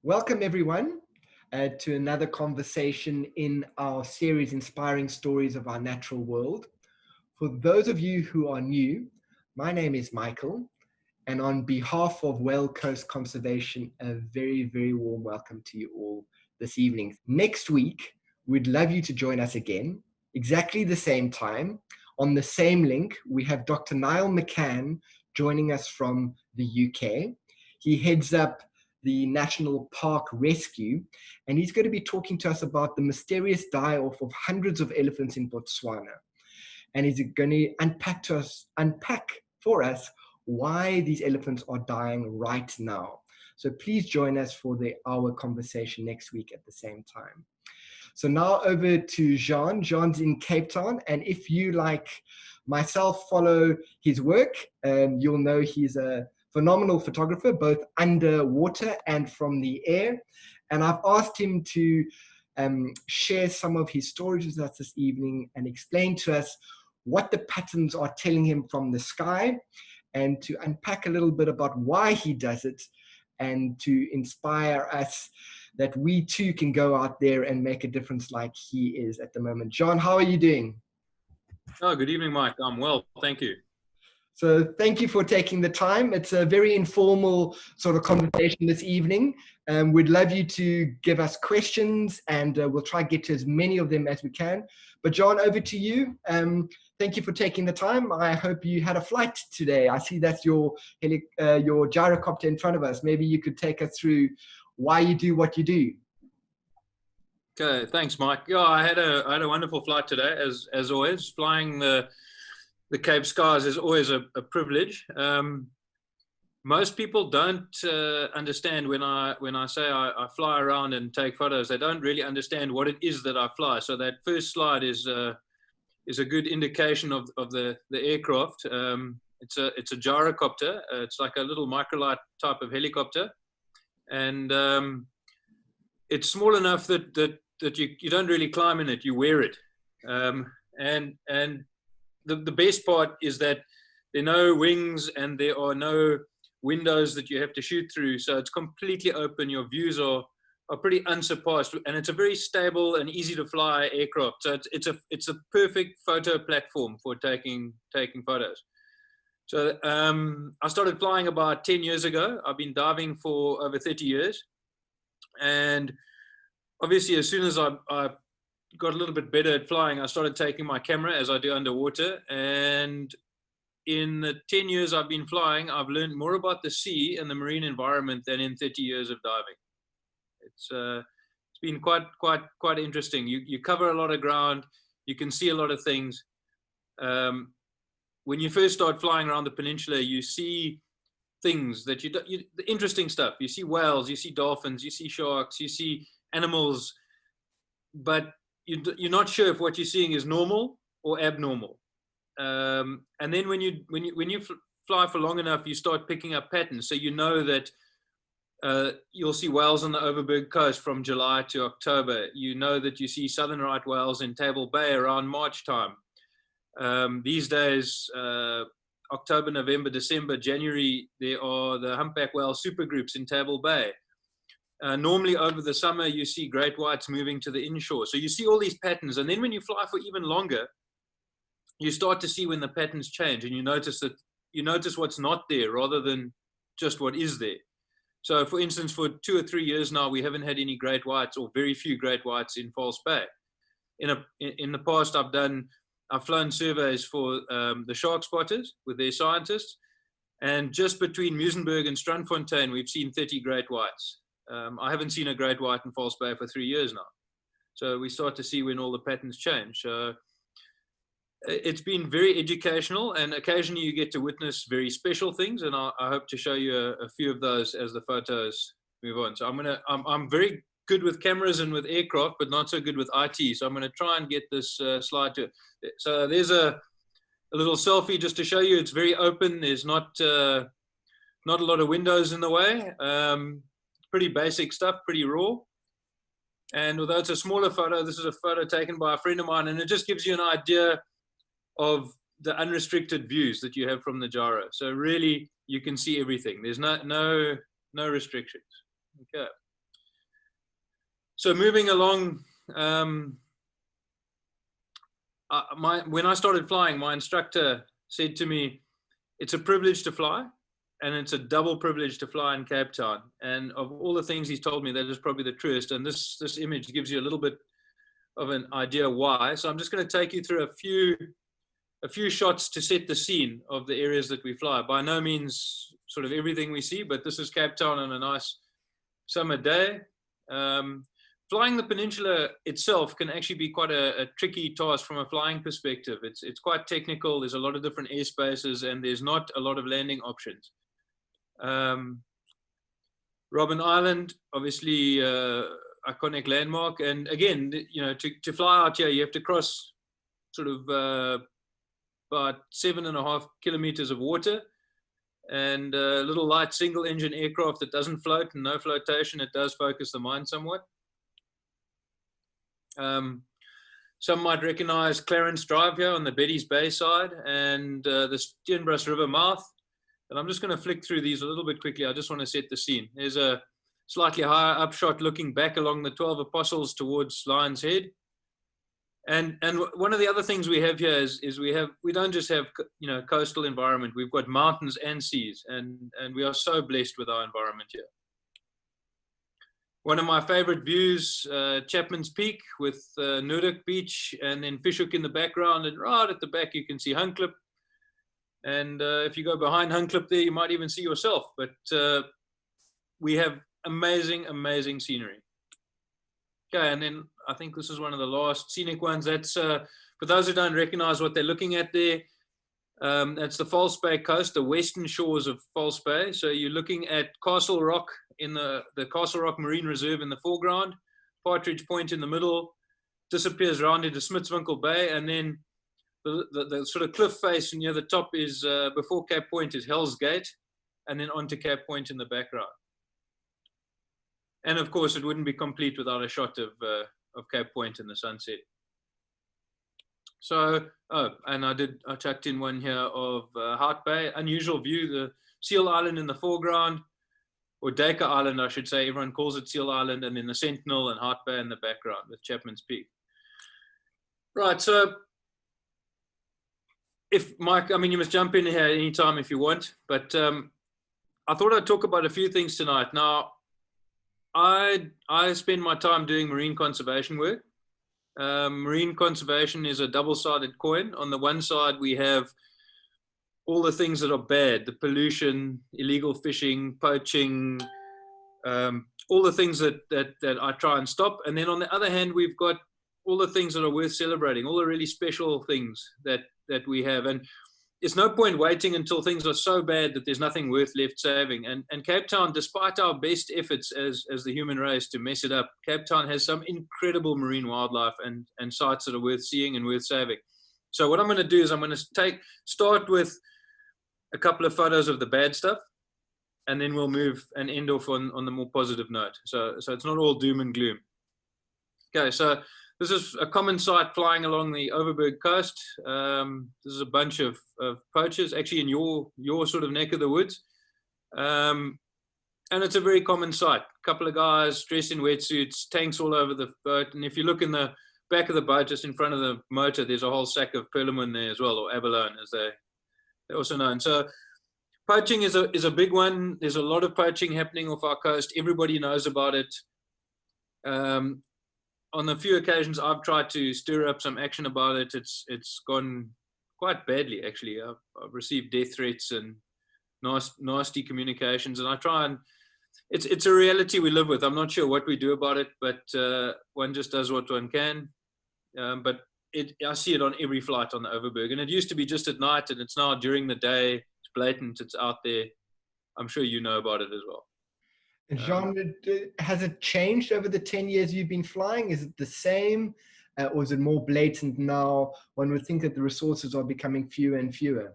Welcome, everyone, to another conversation in our series, Inspiring Stories of Our Natural World. For those of you who are new, my name is Michael, and on behalf of Whale Coast Conservation, a very, very warm welcome to you all this evening. Next week, we'd love you to join us again, exactly the same time. On the same link, we have Dr. Niall McCann joining us from the UK. He heads up the National Park Rescue, and he's going to be talking to us about the mysterious die-off of hundreds of elephants in Botswana. And he's going to unpack for us why these elephants are dying right now. So please join us for our conversation next week at the same time. So now over to Jean. Jean's in Cape Town, and if you, like myself, follow his work, you'll know he's a phenomenal photographer, both underwater and from the air. And I've asked him to share some of his stories with us this evening and explain to us what the patterns are telling him from the sky, and to unpack a little bit about why he does it, and to inspire us that we too can go out there and make a difference like he is at the moment. John, how are you doing? Oh, good evening, Mike. I'm well, thank you. So thank you for taking the time. It's a very informal sort of conversation this evening. We'd love you to give us questions, and we'll try and get to as many of them as we can. But John, over to you. Thank you for taking the time. I hope you had a flight today. I see that's your gyrocopter in front of us. Maybe you could take us through why you do what you do. Okay, thanks, Mike. Yeah, I had a wonderful flight today, as always. Flying the Cape skies is always a privilege. Most people don't understand when I say I fly around and take photos. They don't really understand what it is that I fly. So that first slide is a good indication of the aircraft. It's a gyrocopter. It's like a little microlight type of helicopter, and it's small enough that you don't really climb in it. You wear it, and the best part is that there are no wings and there are no windows that you have to shoot through. So it's completely open. Your views are pretty unsurpassed, and it's a very stable and easy to fly aircraft. So it's a perfect photo platform for taking photos. So I started flying about 10 years ago. I've been diving for over 30 years. And obviously, as soon as I got a little bit better at flying, I started taking my camera, as I do underwater. And in the 10 years I've been flying, I've learned more about the sea and the marine environment than in 30 years of diving. It's been quite interesting. You cover a lot of ground. You can see a lot of things. When you first start flying around the peninsula, you see things that the interesting stuff. You see whales, you see dolphins, you see sharks, you see animals, but you're not sure if what you're seeing is normal or abnormal. And then when you fly for long enough, you start picking up patterns. So you know that you'll see whales on the Overberg coast from July to October. You know that you see southern right whales in Table Bay around March time. These days, October, November, December, January, there are the Humpback Whales supergroups in Table Bay. Normally over the summer, you see great whites moving to the inshore. So you see all these patterns. And then when you fly for even longer, you start to see when the patterns change, and you notice what's not there rather than just what is there. So for instance, for 2 or 3 years now, we haven't had any great whites, or very few great whites in False Bay. In the past, I've flown surveys for the shark spotters with their scientists, and just between Muizenberg and Strandfontein, we've seen 30 great whites. I haven't seen a great white in False Bay for 3 years now. So we start to see when all the patterns change. So it's been very educational, and occasionally you get to witness very special things, and I hope to show you a few of those as the photos move on. So I'm very good with cameras and with aircraft, but not so good with IT. So I'm going to try and get this slide to. So there's a little selfie just to show you. It's very open. There's not a lot of windows in the way. Pretty basic stuff, pretty raw. And although it's a smaller photo, this is a photo taken by a friend of mine, and it just gives you an idea of the unrestricted views that you have from the gyro. So really, you can see everything. There's no restrictions. Okay. So moving along, when I started flying, my instructor said to me, it's a privilege to fly, and it's a double privilege to fly in Cape Town. And of all the things he's told me, that is probably the truest. And this image gives you a little bit of an idea why. So I'm just going to take you through a few shots to set the scene of the areas that we fly. By no means sort of everything we see, but this is Cape Town on a nice summer day. Flying the peninsula itself can actually be quite a tricky task from a flying perspective. It's quite technical. There's a lot of different airspaces, and there's not a lot of landing options. Robben Island, obviously, iconic landmark. And again, you know, to fly out here, you have to cross sort of about 7.5 kilometers of water, and a little light single engine aircraft that doesn't float and no flotation. It does focus the mind somewhat. Some might recognize Clarence Drive here on the Betty's Bay side, and the Steenbras River mouth. And I'm just going to flick through these a little bit quickly. I just want to set the scene. There's a slightly higher up shot looking back along the 12 Apostles towards Lion's Head. And one of the other things we have here is we don't just have, you know, coastal environment. We've got mountains and seas, and we are so blessed with our environment here. One of my favorite views, Chapman's Peak with Noordhoek Beach, and then Fishhook in the background, and right at the back you can see Hunklip. And if you go behind Hunklip there, you might even see yourself. But we have amazing, amazing scenery. Okay, and then I think this is one of the last scenic ones. That's for those who don't recognize what they're looking at there. That's the False Bay coast, the western shores of False Bay. So you're looking at Castle Rock in the Castle Rock Marine Reserve in the foreground, Partridge Point in the middle, disappears round into Smitswinkel Bay, and then the sort of cliff face near the top is before Cape Point is Hell's Gate, and then onto Cape Point in the background. And of course, it wouldn't be complete without a shot of Cape Point in the sunset. So, and I chucked in one here of Hout Bay, unusual view, the Seal Island in the foreground, or Dacre Island, I should say. Everyone calls it Seal Island, and then the Sentinel and Hout Bay in the background with Chapman's Peak. Right, so if Mike, I mean, you must jump in here anytime if you want, but I thought I'd talk about a few things tonight. Now, I spend my time doing marine conservation work. Marine conservation is a double-sided coin. On the one side, we have all the things that are bad, the pollution, illegal fishing, poaching, all the things that I try and stop. And then on the other hand, we've got all the things that are worth celebrating, all the really special things that we have. And it's no point waiting until things are so bad that there's nothing worth left saving. And Cape Town, despite our best efforts as the human race to mess it up, Cape Town has some incredible marine wildlife and sites that are worth seeing and worth saving. So what I'm going to do is I'm going to start with a couple of photos of the bad stuff, and then we'll move and end off on the more positive note. So it's not all doom and gloom. Okay, so this is a common sight flying along the Overberg coast. This is a bunch of poachers, actually in your sort of neck of the woods. And it's a very common sight. A couple of guys dressed in wetsuits, tanks all over the boat. And if you look in the back of the boat, just in front of the motor, there's a whole sack of perlman there as well, or abalone as they're also known. So poaching is a big one. There's a lot of poaching happening off our coast. Everybody knows about it. On a few occasions, I've tried to stir up some action about it. It's gone quite badly, actually. I've received death threats and nasty communications, and I try and it's a reality we live with. I'm not sure what we do about it, but one just does what one can. But I see it on every flight on the Overberg, and it used to be just at night, and it's now during the day. It's blatant. It's out there. I'm sure you know about it as well. And Jean, has it changed over the 10 years you've been flying? Is it the same, or is it more blatant now? One would think that the resources are becoming fewer and fewer.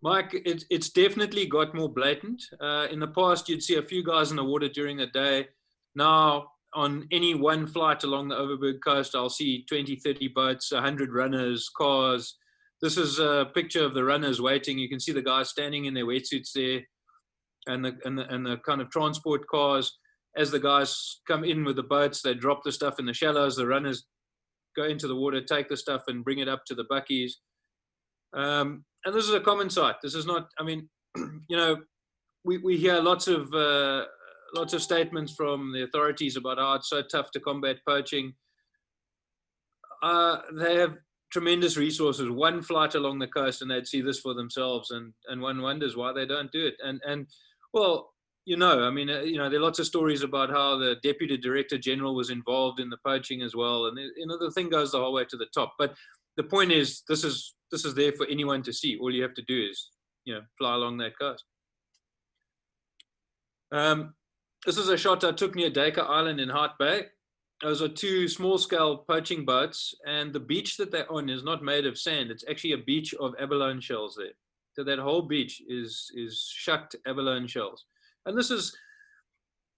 Mike, it's definitely got more blatant. In the past, you'd see a few guys in the water during the day. Now, on any one flight along the Overberg coast, I'll see 20, 30 boats, 100 runners, cars. This is a picture of the runners waiting. You can see the guys standing in their wetsuits there, and the kind of transport cars. as the guys come in with the boats, they drop the stuff in the shallows. The runners go into the water, take the stuff, and bring it up to the buckies. And this is a common sight. This is not. I mean, we hear lots of statements from the authorities about how it's so tough to combat poaching. They have tremendous resources. One flight along the coast, and they'd see this for themselves. And one wonders why they don't do it. And well, I mean, there are lots of stories about how the Deputy Director General was involved in the poaching as well. And the thing goes the whole way to the top. But the point is, this is there for anyone to see. All you have to do is, fly along that coast. This is a shot I took near Dacre Island in Hart Bay. Those are two small-scale poaching boats, and the beach that they're on is not made of sand. It's actually a beach of abalone shells there. So that whole beach is shucked abalone shells. And this is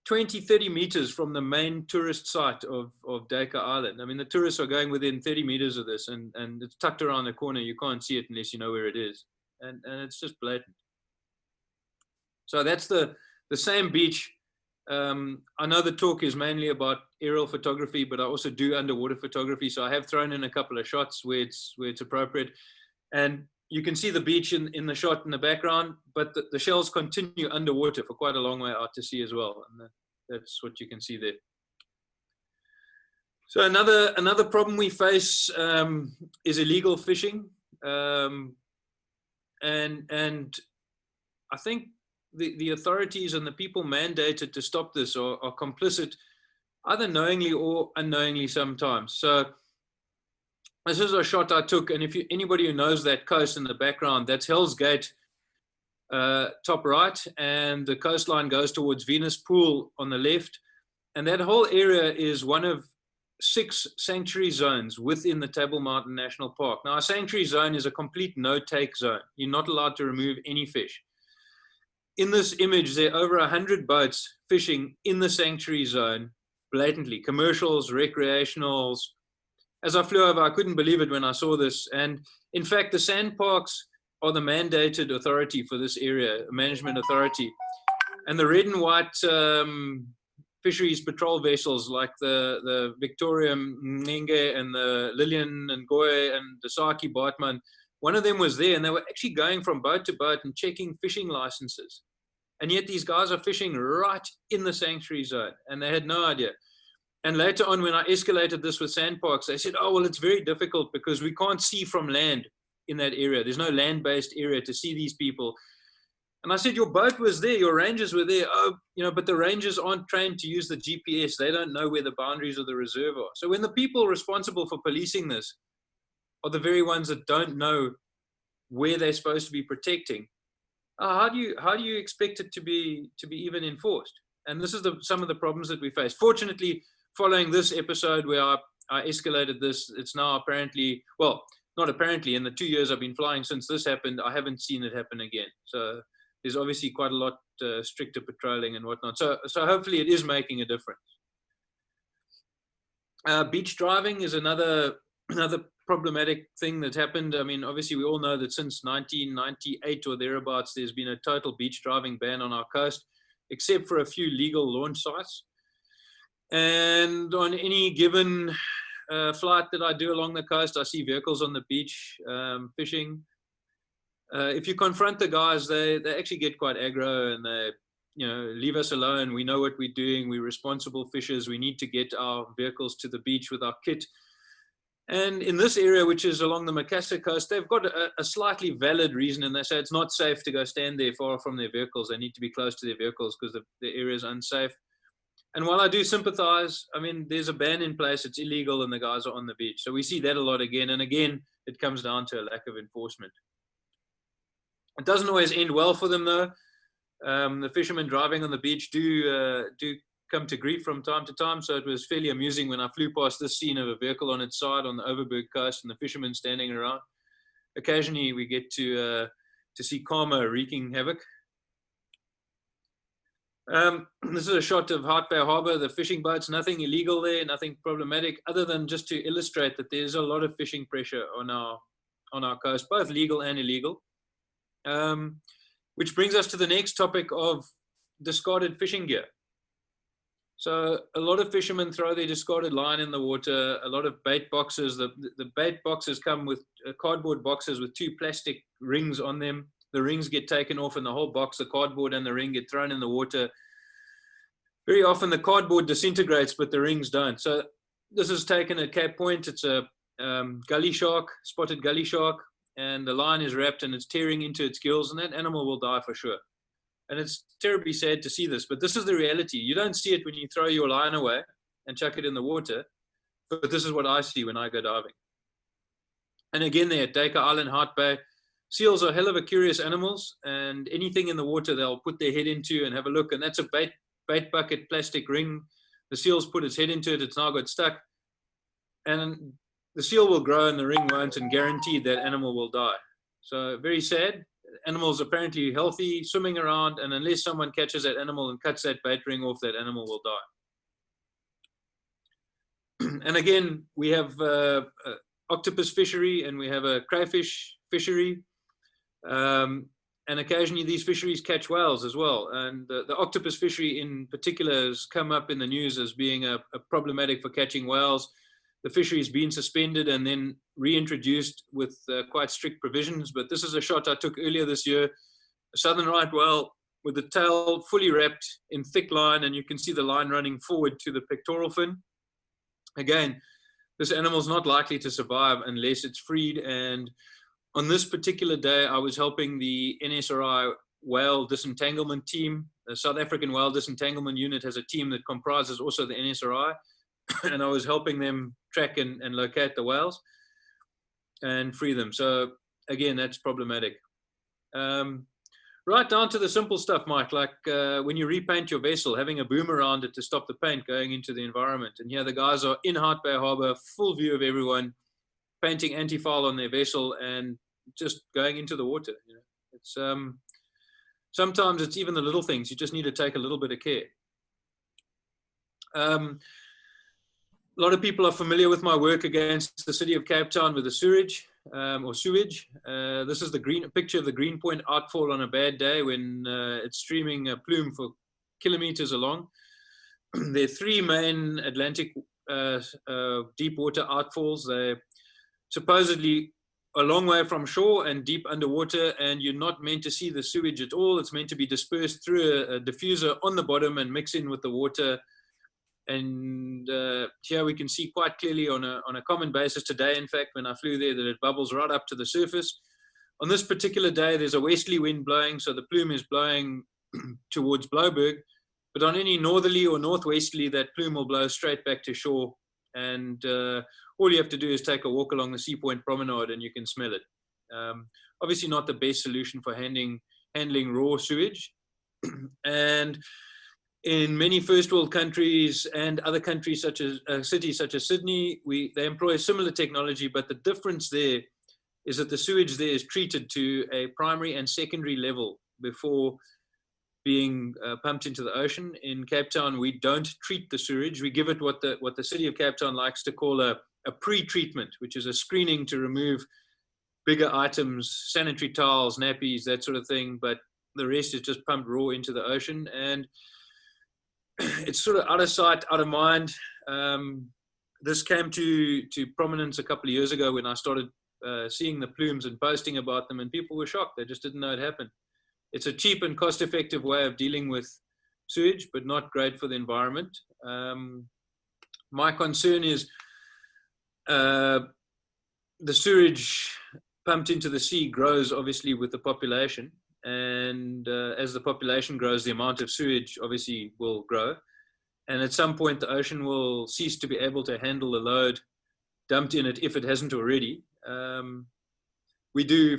20, 30 meters from the main tourist site of Dacre Island. I mean, the tourists are going within 30 meters of this, and it's tucked around the corner. You can't see it unless you know where it is. And it's just blatant. So that's the same beach. I know the talk is mainly about aerial photography, but I also do underwater photography. So I have thrown in a couple of shots where it's appropriate. And you can see the beach in the shot in the background, but the shells continue underwater for quite a long way out to sea as well. And that's what you can see there. So another problem we face is illegal fishing. And I think the authorities and the people mandated to stop this are complicit, either knowingly or unknowingly sometimes. So this is a shot I took, and if anybody who knows that coast in the background, that's Hell's Gate, top right, and the coastline goes towards Venus Pool on the left. And that whole area is one of 6 sanctuary zones within the Table Mountain National Park. Now, a sanctuary zone is a complete no-take zone. You're not allowed to remove any fish. In this image, there are over 100 boats fishing in the sanctuary zone, blatantly. Commercials, recreationals. As I flew over, I couldn't believe it when I saw this. And in fact, the sand parks are the mandated authority for this area, management authority. And the red and white fisheries patrol vessels like the Victoria Mnenge and the Lillian and Goy and the Saki Bartman, one of them was there, and they were actually going from boat to boat and checking fishing licenses. And yet these guys are fishing right in the sanctuary zone, and they had no idea. And later on, when I escalated this with sandparks, they said, oh, well, it's very difficult because we can't see from land in that area. There's no land-based area to see these people. And I said, your boat was there, your rangers were there. Oh, but the rangers aren't trained to use the GPS. They don't know where the boundaries of the reserve are. So when the people responsible for policing this are the very ones that don't know where they're supposed to be protecting, how do you expect it to be even enforced? And this is some of the problems that we face. Fortunately, following this episode where I escalated this, it's now apparently, well, not apparently, in the 2 years I've been flying since this happened, I haven't seen it happen again. So there's obviously quite a lot stricter patrolling and whatnot. So hopefully it is making a difference. Beach driving is another problematic thing that's happened. I mean, obviously we all know that since 1998 or thereabouts, there's been a total beach driving ban on our coast, except for a few legal launch sites. And on any given flight that I do along the coast, I see vehicles on the beach fishing. If you confront the guys, they actually get quite aggro, and they, leave us alone. We know what we're doing. We're responsible fishers. We need to get our vehicles to the beach with our kit. And in this area, which is along the Macassar coast, they've got a slightly valid reason, and they say it's not safe to go stand there far from their vehicles. They need to be close to their vehicles because the area is unsafe. And while I do sympathize, I mean, there's a ban in place. It's illegal, and the guys are on the beach. So we see that a lot again. And again, it comes down to a lack of enforcement. It doesn't always end well for them, though. The fishermen driving on the beach do come to grief from time to time. So it was fairly amusing when I flew past this scene of a vehicle on its side on the Overberg coast and the fishermen standing around. Occasionally, we get to see karma wreaking havoc. This is a shot of Hart Bay Harbour, the fishing boats, nothing illegal there, nothing problematic, other than just to illustrate that there's a lot of fishing pressure on our coast, both legal and illegal. Which brings us to the next topic of discarded fishing gear. So a lot of fishermen throw their discarded line in the water. A lot of bait boxes, the bait boxes come with cardboard boxes with 2 plastic rings on them. The rings get taken off and the whole box, the cardboard and the ring, get thrown in the water. Very often the cardboard disintegrates, but the rings don't. So this is taken at Cape Point. It's a gully shark, spotted gully shark, and the line is wrapped and it's tearing into its gills, and that animal will die for sure. And it's terribly sad to see this, but this is the reality. You don't see it when you throw your line away and chuck it in the water, but this is what I see when I go diving. And again, there at Dacre Island, Hart Bay, seals are hell of a curious animals, and anything in the water they'll put their head into and have a look. And that's a bait bucket plastic ring. The seal's put its head into it. It's now got stuck. And the seal will grow and the ring won't, and guaranteed that animal will die. So very sad. Animals apparently healthy, swimming around, and unless someone catches that animal and cuts that bait ring off, that animal will die. And again, we have octopus fishery and we have a crayfish fishery. And occasionally these fisheries catch whales as well. And the octopus fishery in particular has come up in the news as being a problematic for catching whales. The fishery has been suspended and then reintroduced with quite strict provisions. But this is a shot I took earlier this year, a southern right whale with the tail fully wrapped in thick line, and you can see the line running forward to the pectoral fin. Again, this animal's not likely to survive unless it's freed. And on this particular day, I was helping the NSRI whale disentanglement team. The South African Whale Disentanglement Unit has a team that comprises also the NSRI. And I was helping them track and locate the whales and free them. So again, that's problematic. Right down to the simple stuff, Mike, like when you repaint your vessel, having a boom around it to stop the paint going into the environment. And here the guys are in Hart Bay Harbour, full view of everyone, painting anti-foul on their vessel and just going into the water. You know, it's sometimes it's even the little things. You just need to take a little bit of care. A lot of people are familiar with my work against the city of Cape Town with the sewage or sewage. This is the picture of the Greenpoint outfall on a bad day when it's streaming a plume for kilometers along. There are 3 main Atlantic deep water outfalls. They're supposedly a long way from shore and deep underwater, and you're not meant to see the sewage at all. It's meant to be dispersed through a diffuser on the bottom and mix in with the water. And here we can see quite clearly on a common basis today, in fact, when I flew there, that it bubbles right up to the surface. On this particular day, there's a westerly wind blowing, so the plume is blowing towards Blouberg. But on any northerly or northwesterly, that plume will blow straight back to shore. And all you have to do is take a walk along the Sea Point Promenade and you can smell it. Obviously not the best solution for handling raw sewage. And in many first world countries and other countries such as cities such as Sydney, they employ similar technology, but the difference there is that the sewage there is treated to a primary and secondary level before being pumped into the ocean. In Cape Town, we don't treat the sewage. We give it what the city of Cape Town likes to call a pre-treatment, which is a screening to remove bigger items, sanitary towels, nappies, that sort of thing. But the rest is just pumped raw into the ocean. And it's sort of out of sight, out of mind. This came to prominence a couple of years ago when I started seeing the plumes and posting about them, and people were shocked. They just didn't know it happened. It's a cheap and cost-effective way of dealing with sewage, but not great for the environment. My concern is the sewage pumped into the sea grows, obviously, with the population. And as the population grows, the amount of sewage obviously will grow. And at some point, the ocean will cease to be able to handle the load dumped in it if it hasn't already. We do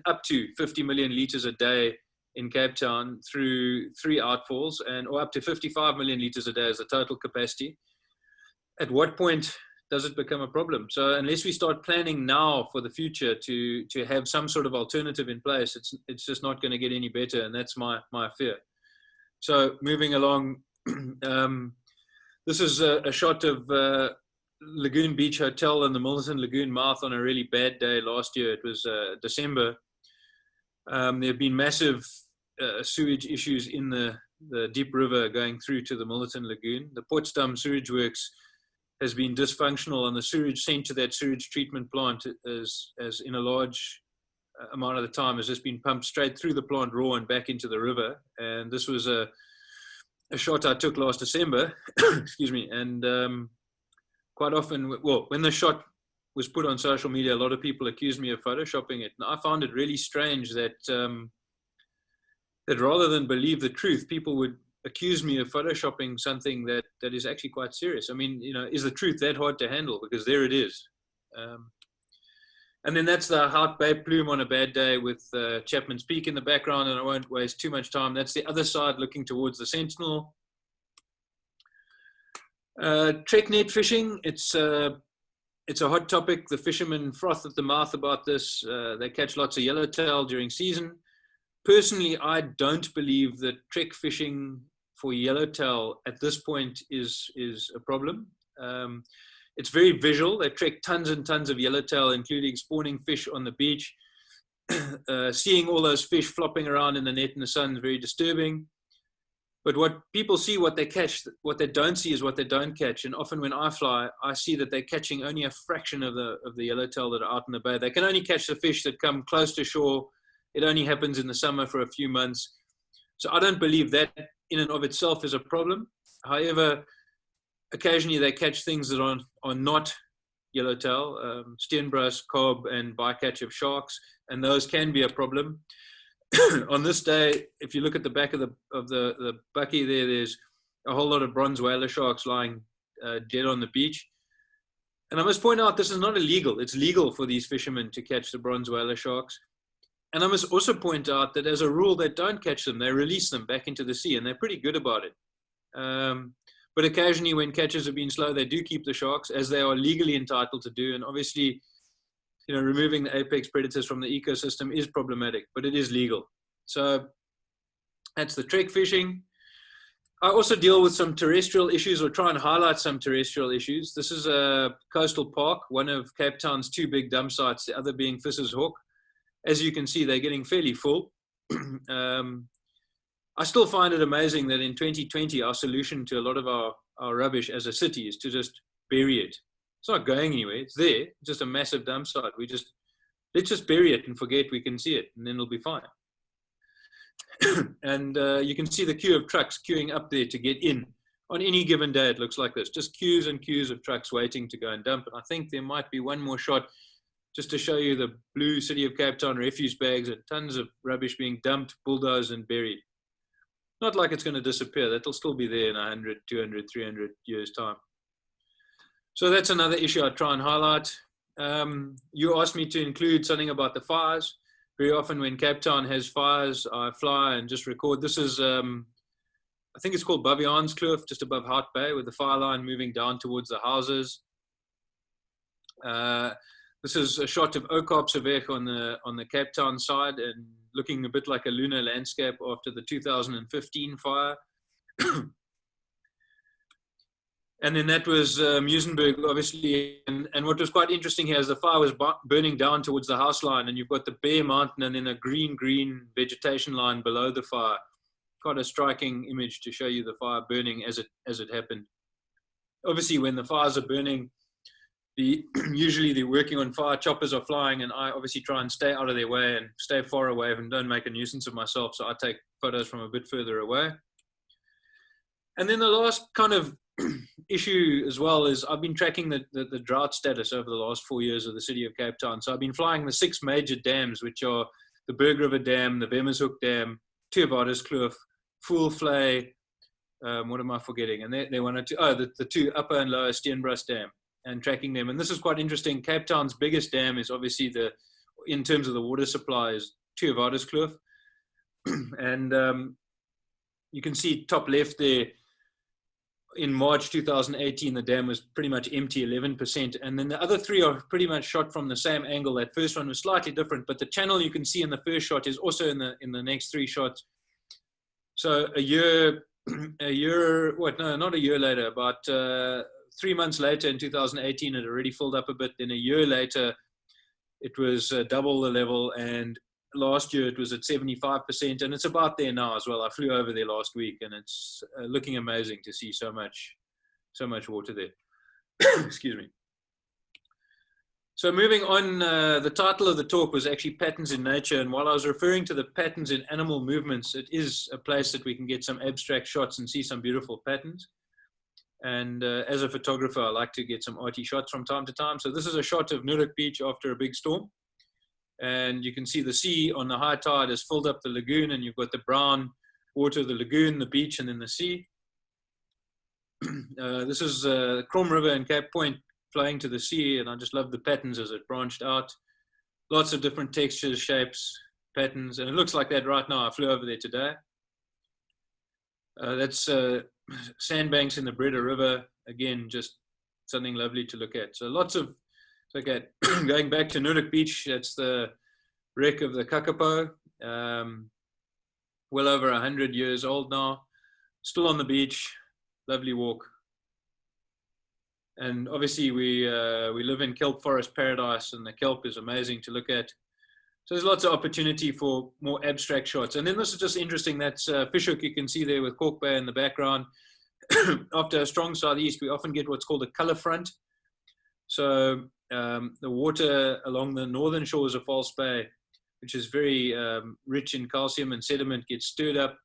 up to 50 million litres a day in Cape Town through 3 outfalls, or up to 55 million litres a day is the total capacity. At what point does it become a problem? So unless we start planning now for the future to have some sort of alternative in place, it's just not going to get any better, and that's my fear. So moving along, this is a shot of Lagoon Beach Hotel in the Milton Lagoon mouth on a really bad day last year. It was December. There have been massive sewage issues in the the deep river going through to the Millerton Lagoon. The Potsdam sewage works has been dysfunctional, and the sewage sent to that sewage treatment plant as in a large amount of the time has just been pumped straight through the plant raw and back into the river. And this was a shot I took last December, excuse me, and quite often, well, when the shot was put on social media, a lot of people accused me of photoshopping it. And I found it really strange that that rather than believe the truth, people would accuse me of photoshopping something that is actually quite serious. I mean, you know, is the truth that hard to handle? Because there it is. And then that's the Hout Bay plume on a bad day with Chapman's Peak in the background, and I won't waste too much time. That's the other side looking towards the Sentinel. Trek net fishing, it's a hot topic. The fishermen froth at the mouth about this. They catch lots of yellowtail during season. Personally, I don't believe that trek fishing for yellowtail at this point is a problem. It's very visual. They trek tons and tons of yellowtail, including spawning fish on the beach. Seeing all those fish flopping around in the net in the sun is very disturbing. But what people see, what they catch, what they don't see is what they don't catch. And often when I fly, I see that they're catching only a fraction of the yellowtail that are out in the bay. They can only catch the fish that come close to shore. It only happens in the summer for a few months. So I don't believe that in and of itself is a problem. However, occasionally they catch things that are not yellowtail, steenbras, cob, and bycatch of sharks, and those can be a problem. On this day, if you look at the back of the bucky there's a whole lot of bronze whaler sharks lying dead on the beach. And I must point out, this is not illegal. It's legal for these fishermen to catch the bronze whaler sharks. And I must also point out that as a rule, they don't catch them. They release them back into the sea, and they're pretty good about it. But occasionally when catches have been slow, they do keep the sharks, as they are legally entitled to do. And obviously, you know, removing the apex predators from the ecosystem is problematic, but it is legal. So that's the trek fishing. I also deal with some terrestrial issues, or try and highlight some terrestrial issues. This is a coastal park, one of Cape Town's two big dump sites, the other being Fisher's Hook. As you can see, they're getting fairly full. I still find it amazing that in 2020, our solution to a lot of our rubbish as a city is to just bury it. It's not going anywhere. It's there. It's just a massive dump site. Let's just bury it and forget we can see it, and then it'll be fine. And you can see the queue of trucks queuing up there to get in. On any given day, it looks like this. Just queues and queues of trucks waiting to go and dump. And I think there might be one more shot just to show you the blue City of Cape Town refuse bags and tons of rubbish being dumped, bulldozed, and buried. Not like it's going to disappear. That'll still be there in 100, 200, 300 years' time. So that's another issue I try and highlight. You asked me to include something about the fires. Very often when Cape Town has fires, I fly and just record. This is, I think it's called Baviaans Kloof, just above Hout Bay, with the fire line moving down towards the houses. This is a shot of Oakharpseweg on the Cape Town side, and looking a bit like a lunar landscape after the 2015 fire. And then that was Muizenberg, obviously. And what was quite interesting here is the fire was burning down towards the house line, and you've got the bare mountain and then a green vegetation line below the fire. Quite a striking image to show you the fire burning as it happened. Obviously, when the fires are burning, usually the working on fire choppers are flying, and I obviously try and stay out of their way and stay far away and don't make a nuisance of myself. So I take photos from a bit further away. And then the last kind of issue as well is I've been tracking the drought status over the last 4 years of the City of Cape Town. So I've been flying the 6 major dams, which are the Berg River Dam, the Demersal Dam, Kloof, Voelvlei, what am I forgetting? And they wanted to, the two upper and lower Steenbras Dam, and tracking them. And this is quite interesting. Cape Town's biggest dam is obviously in terms of the water supply, is Kloof. And you can see top left there, in March 2018, the dam was pretty much empty, 11%. And then the other three are pretty much shot from the same angle. That first one was slightly different, but the channel you can see in the first shot is also in the next 3 shots. So not a year later, about 3 months later in 2018, it had already filled up a bit. Then a year later, it was double the level. And last year it was at 75%, and it's about there now as well. I flew over there last week, and it's looking amazing to see so much water there. Excuse me. So moving on, the title of the talk was actually Patterns in Nature, and while I was referring to the patterns in animal movements, it is a place that we can get some abstract shots and see some beautiful patterns. And as a photographer, I like to get some arty shots from time to time. So this is a shot of Nurek Beach after a big storm. And you can see the sea on the high tide has filled up the lagoon, and you've got the brown water of the lagoon, the beach, and then the sea. This is Crom River and Cape Point flowing to the sea, and I just love the patterns as it branched out. Lots of different textures, shapes, patterns, and it looks like that right now. I flew over there today. That's sandbanks in the Breda River. Again, just something lovely to look at. So lots of, okay, going back to Nurek Beach, that's the wreck of the Kakapo. Well over 100 years old now, still on the beach, lovely walk. And obviously we live in kelp forest paradise, and the kelp is amazing to look at. So there's lots of opportunity for more abstract shots. And then this is just interesting. That's fish hook you can see there with Cork Bay in the background. After a strong southeast, we often get what's called a color front. So the water along the northern shores of False Bay, which is very rich in calcium and sediment, gets stirred up.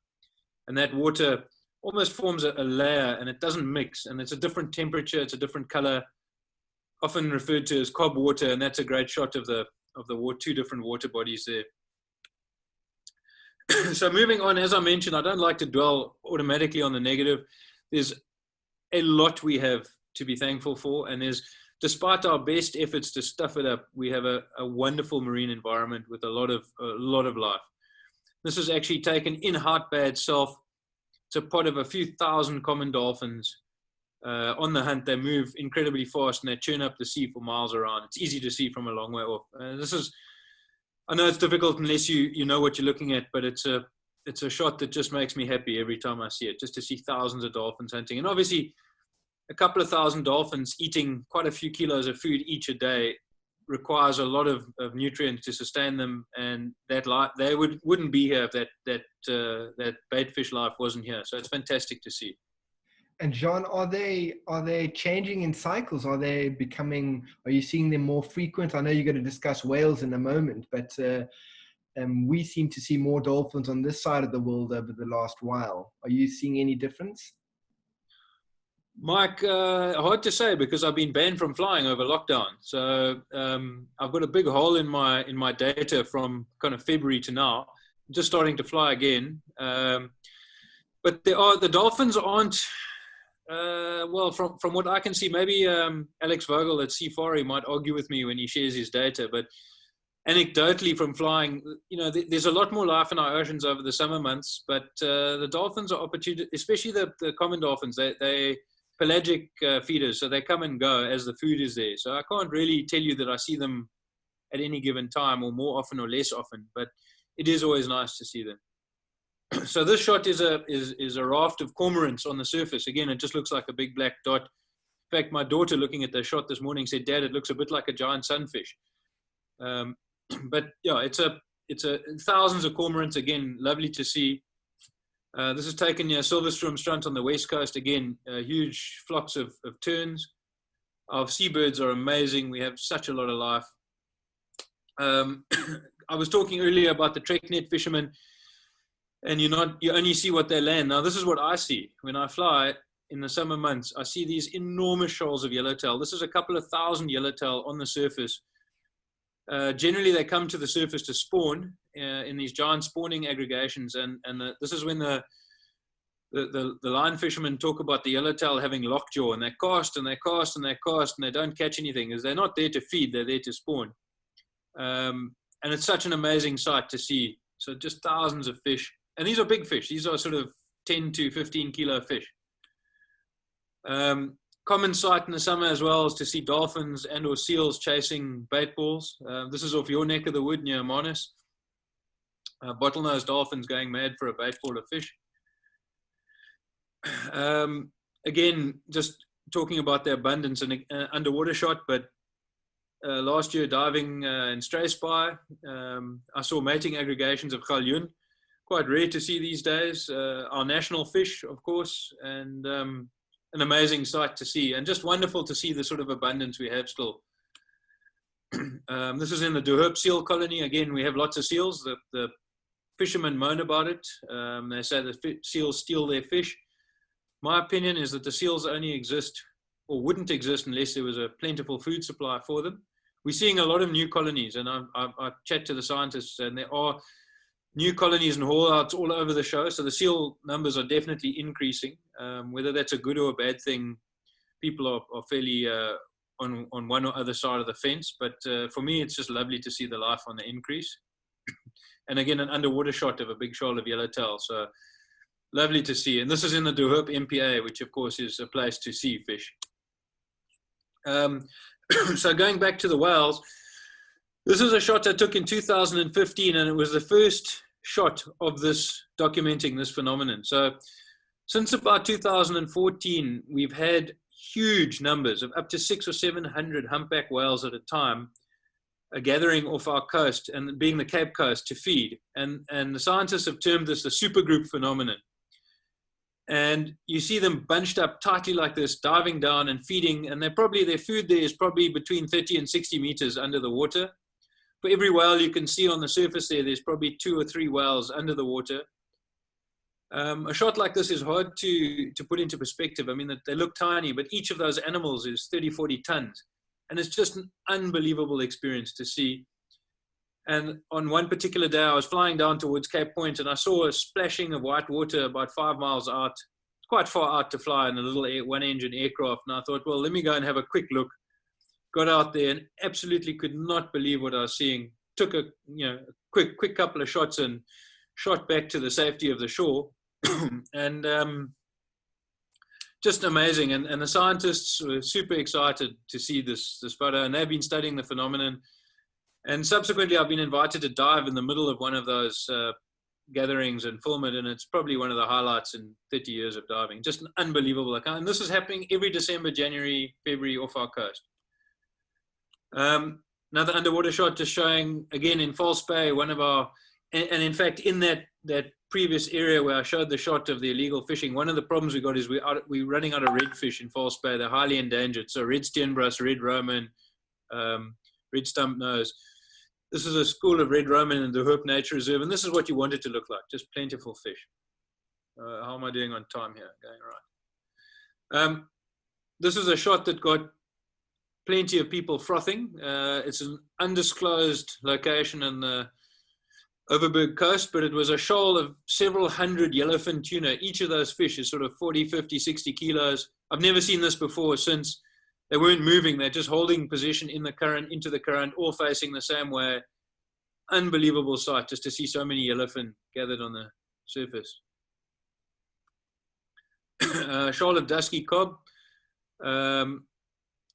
And that water almost forms a layer, and it doesn't mix, and it's a different temperature, it's a different color, often referred to as cob water, and that's a great shot of the two different water bodies there. So moving on, as I mentioned, I don't like to dwell automatically on the negative. There's a lot we have to be thankful for, and despite our best efforts to stuff it up, we have a wonderful marine environment with a lot of life. This is actually taken in Heart Bay itself. It's a pod of a few thousand common dolphins on the hunt. They move incredibly fast, and they churn up the sea for miles around. It's easy to see from a long way off. I know it's difficult unless you know what you're looking at, but it's a shot that just makes me happy every time I see it, just to see thousands of dolphins hunting. And obviously, a couple of thousand dolphins eating quite a few kilos of food each a day requires a lot of nutrients to sustain them, and they wouldn't be here if that bait fish life wasn't here. So it's fantastic to see. And John, are they changing in cycles? Are you seeing them more frequent? I know you're going to discuss whales in a moment, but we seem to see more dolphins on this side of the world over the last while. Are you seeing any difference? Mike, hard to say because I've been banned from flying over lockdown. So I've got a big hole in my data from kind of February to now. I'm just starting to fly again. But the dolphins aren't, well, from what I can see, maybe Alex Vogel at Safari might argue with me when he shares his data, but anecdotally from flying, there's a lot more life in our oceans over the summer months, but the dolphins are opportunity, especially the common dolphins, they pelagic feeders, so they come and go as the food is there. So I can't really tell you that I see them at any given time or more often or less often, but it is always nice to see them. So this shot is a raft of cormorants on the surface. Again, it just looks like a big black dot. In fact, my daughter looking at the shot this morning said, "Dad, it looks a bit like a giant sunfish." But yeah, it's thousands of cormorants. Again, lovely to see. This is taken near Silverstrom Strand on the west coast. Again, huge flocks of terns. Our seabirds are amazing. We have such a lot of life. I was talking earlier about the trek net fishermen, and you only see what they land. Now, this is what I see when I fly in the summer months. I see these enormous shoals of yellowtail. This is a couple of thousand yellowtail on the surface. Generally, they come to the surface to spawn in these giant spawning aggregations, and this is when the line fishermen talk about the yellowtail having lockjaw, and they cast and they cast and they cast and they don't catch anything, because they're not there to feed, they're there to spawn. And it's such an amazing sight to see. So just thousands of fish, and these are big fish. These are sort of 10 to 15 kilo fish. Common sight in the summer as well is to see dolphins and or seals chasing bait balls. This is off your neck of the wood near Manus. Bottlenose dolphins going mad for a bait ball of fish. Again, just talking about the abundance and underwater shot, but last year diving in stray spy. I saw mating aggregations of Gully, quite rare to see these days. Our national fish, of course, and an amazing sight to see, and just wonderful to see the sort of abundance we have still. This is in the De Hoop seal colony. Again, we have lots of seals. The fishermen moan about it. They say the seals steal their fish. My opinion is that the seals only exist or wouldn't exist unless there was a plentiful food supply for them. We're seeing a lot of new colonies, and I chat to the scientists, and there are new colonies and haul-outs all over the show. So the seal numbers are definitely increasing. Whether that's a good or a bad thing, people are fairly on one or other side of the fence. But for me, it's just lovely to see the life on the increase. And again, an underwater shot of a big shoal of yellowtail. So lovely to see. And this is in the De Hoop MPA, which of course is a place to see fish. So going back to the whales, this is a shot I took in 2015, and it was the first shot of this documenting this phenomenon. So since about 2014, we've had huge numbers of up to 600 or 700 humpback whales at a time gathering off our coast, and being the Cape Coast, to feed. And the scientists have termed this the supergroup phenomenon. And you see them bunched up tightly like this, diving down and feeding, and their food there is probably between 30 and 60 meters under the water. For every whale you can see on the surface there's probably 2 or 3 whales under the water. A shot like this is hard to put into perspective. I mean, they look tiny, but each of those animals is 30, 40 tons. And it's just an unbelievable experience to see. And on one particular day, I was flying down towards Cape Point, and I saw a splashing of white water about 5 miles out. It's quite far out to fly in a little one-engine aircraft. And I thought, well, let me go and have a quick look. Got out there and absolutely could not believe what I was seeing. Took a quick couple of shots and shot back to the safety of the shore. And just amazing. And the scientists were super excited to see this photo, and they've been studying the phenomenon. And subsequently, I've been invited to dive in the middle of one of those gatherings and film it, and it's probably one of the highlights in 30 years of diving. Just an unbelievable account. And this is happening every December, January, February off our coast. Another underwater shot just showing, again, in False Bay, one of our, and in fact, in that previous area where I showed the shot of the illegal fishing, one of the problems we got is we're running out of redfish in False Bay. They're highly endangered. So red steenbras, red roman, red stump nose. This is a school of red roman in the Hoop Nature Reserve, and this is what you want it to look like, just plentiful fish. How am I doing on time here? Going right. This is a shot that got plenty of people frothing. It's an undisclosed location in the Overberg coast, but it was a shoal of several hundred yellowfin tuna. Each of those fish is sort of 40, 50, 60 kilos. I've never seen this before, since they weren't moving. They're just holding position in the current, into the current, all facing the same way. Unbelievable sight just to see so many yellowfin gathered on the surface. Shoal of dusky cob.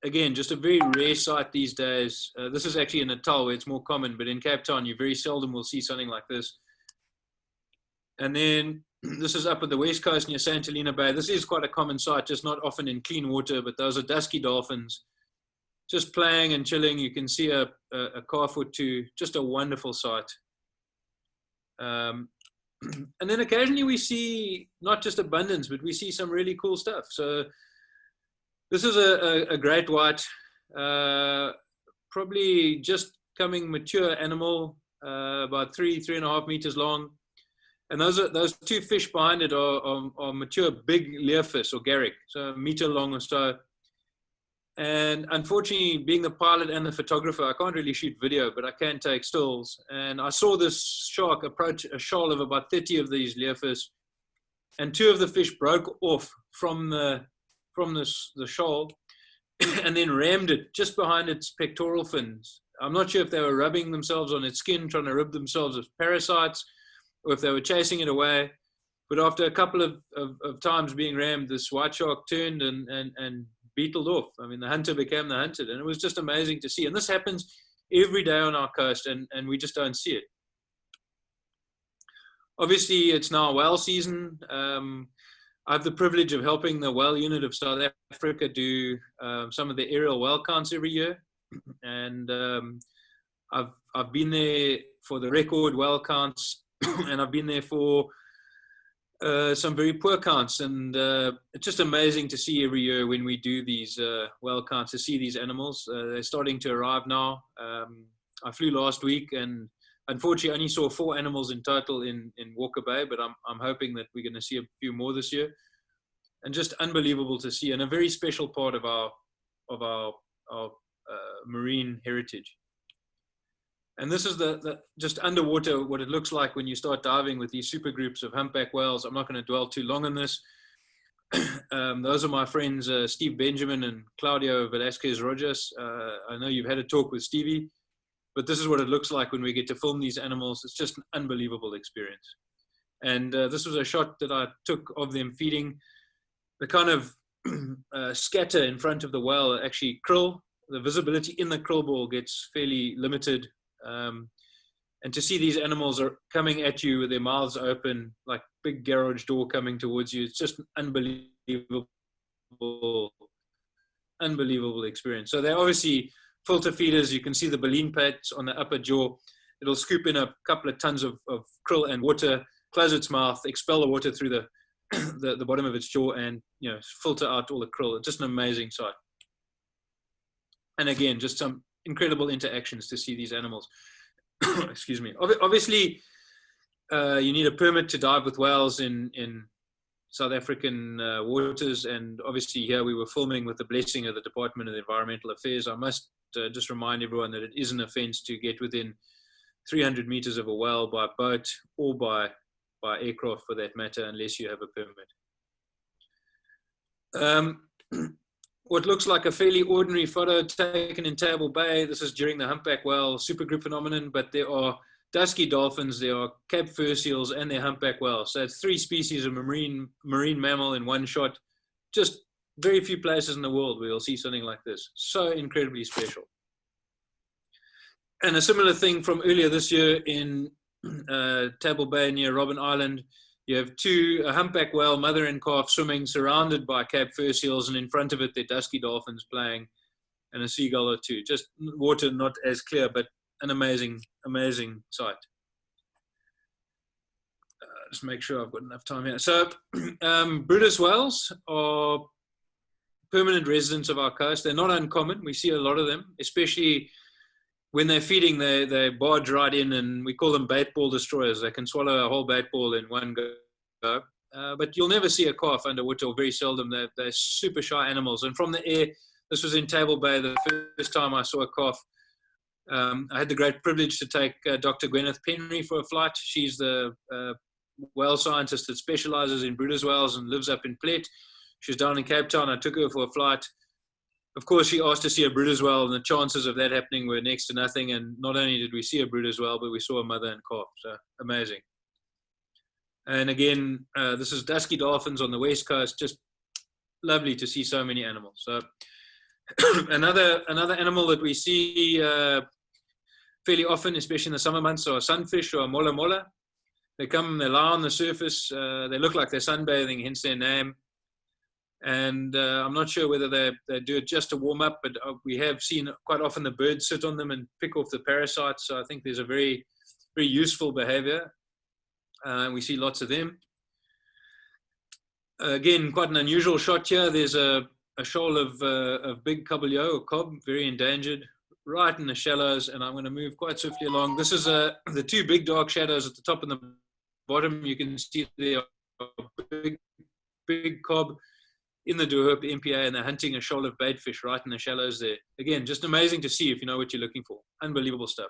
Again, just a very rare sight these days. This is actually in Natal where it's more common, but in Cape Town you very seldom will see something like this. And then this is up at the west coast near St. Helena Bay. This is quite a common sight, just not often in clean water, but those are dusky dolphins just playing and chilling. You can see a calf or two, just a wonderful sight. And then occasionally we see not just abundance, but we see some really cool stuff. So this is a great white, probably just coming mature animal, about 3.5 meters long. And those 2 fish behind it are mature big leervis or garrick, so a meter long or so. And unfortunately, being the pilot and the photographer, I can't really shoot video, but I can take stills. And I saw this shark approach a shoal of about 30 of these leervis, and 2 of the fish broke off from the shoal and then rammed it just behind its pectoral fins. I'm not sure if they were rubbing themselves on its skin, trying to rid themselves of parasites, or if they were chasing it away. But after a couple of times being rammed, this white shark turned and beetled off. I mean, the hunter became the hunted, and it was just amazing to see. And this happens every day on our coast, and we just don't see it. Obviously, it's now whale season. I have the privilege of helping the whale unit of South Africa do some of the aerial whale counts every year. And I've been there for the record well counts, and I've been there for some very poor counts, and it's just amazing to see every year when we do these well counts, to see these animals. They're starting to arrive now. I flew last week, and unfortunately only saw 4 animals in total in Walker Bay, but I'm hoping that we're going to see a few more this year. And just unbelievable to see, and a very special part of our marine heritage. And this is the just underwater, what it looks like when you start diving with these super groups of humpback whales. I'm not going to dwell too long on this. Those are my friends, Steve Benjamin and Claudio Velasquez Rojas. I know you've had a talk with Stevie, but this is what it looks like when we get to film these animals. It's just an unbelievable experience. And this was a shot that I took of them feeding. The kind of scatter in front of the whale, actually krill, the visibility in the krill ball gets fairly limited. And to see these animals are coming at you with their mouths open, like big garage door coming towards you, it's just an unbelievable experience. So they're obviously filter feeders. You can see the baleen pads on the upper jaw. It'll scoop in a couple of tons of krill and water, close its mouth, expel the water through the bottom of its jaw, and filter out all the krill. It's just an amazing sight. And again, just some incredible interactions to see these animals. Excuse me. Obviously, you need a permit to dive with whales in South African waters, and obviously here we were filming with the blessing of the Department of Environmental Affairs. I must just remind everyone that it is an offence to get within 300 meters of a whale by boat or by aircraft for that matter, unless you have a permit. What looks like a fairly ordinary photo taken in Table Bay. This is during the humpback whale supergroup phenomenon, but there are dusky dolphins, there are Cape fur seals, and there are humpback whales. So it's 3 species of marine mammal in one shot. Just very few places in the world where you'll see something like this. So incredibly special. And a similar thing from earlier this year in Table Bay near Robben Island. You have a humpback whale, mother and calf, swimming, surrounded by Cape fur seals, and in front of it, they're dusky dolphins playing, and a seagull or two. Just water not as clear, but an amazing, amazing sight. Just make sure I've got enough time here. So, Brutus whales are permanent residents of our coast. They're not uncommon. We see a lot of them, especially when they're feeding, they barge right in, and we call them bait ball destroyers. They can swallow a whole bait ball in one go. But you'll never see a calf underwater, or very seldom. They're super shy animals. And from the air, this was in Table Bay, the first time I saw a calf. I had the great privilege to take Dr. Gwyneth Penry for a flight. She's the whale scientist that specializes in Brutus whales and lives up in Plet. She was down in Cape Town. I took her for a flight. Of course, she asked to see a Brutus whale, and the chances of that happening were next to nothing. And not only did we see a Brutus whale, but we saw a mother and calf. So amazing. And again, this is dusky dolphins on the west coast. Just lovely to see so many animals. So another animal that we see fairly often, especially in the summer months, are sunfish or mola mola. They come, they lie on the surface. They look like they're sunbathing, hence their name. And I'm not sure whether they do it just to warm up, but we have seen quite often the birds sit on them and pick off the parasites. So I think there's a very, very useful behavior. We see lots of them. Again, quite an unusual shot here. There's a shoal of big cobbleo or cob, very endangered, right in the shallows. And I'm going to move quite swiftly along. This is the 2 big dark shadows at the top and the bottom. You can see there are big cob in the Duhurp MPA, and they're hunting a shoal of baitfish right in the shallows there. Again, just amazing to see if you know what you're looking for. Unbelievable stuff.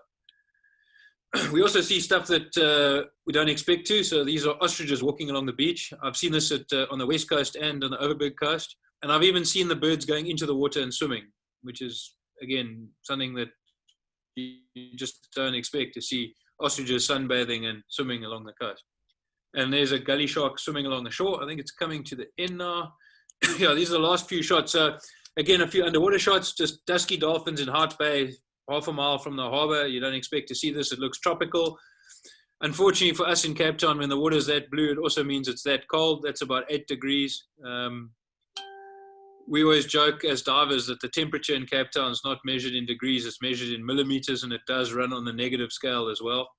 We also see stuff that we don't expect to. So these are ostriches walking along the beach. I've seen this on the west coast and on the Overberg coast. And I've even seen the birds going into the water and swimming, which is, again, something that you just don't expect to see ostriches sunbathing and swimming along the coast. And there's a gully shark swimming along the shore. I think it's coming to the end now. Yeah, these are the last few shots. So again, a few underwater shots, just dusky dolphins in Hart Bay, half a mile from the harbor. You don't expect to see this. It looks tropical. Unfortunately for us in Cape Town, when the water is that blue, it also means it's that cold. That's about 8 degrees. we always joke as divers that the temperature in Cape Town is not measured in degrees, it's measured in millimeters, and it does run on the negative scale as well.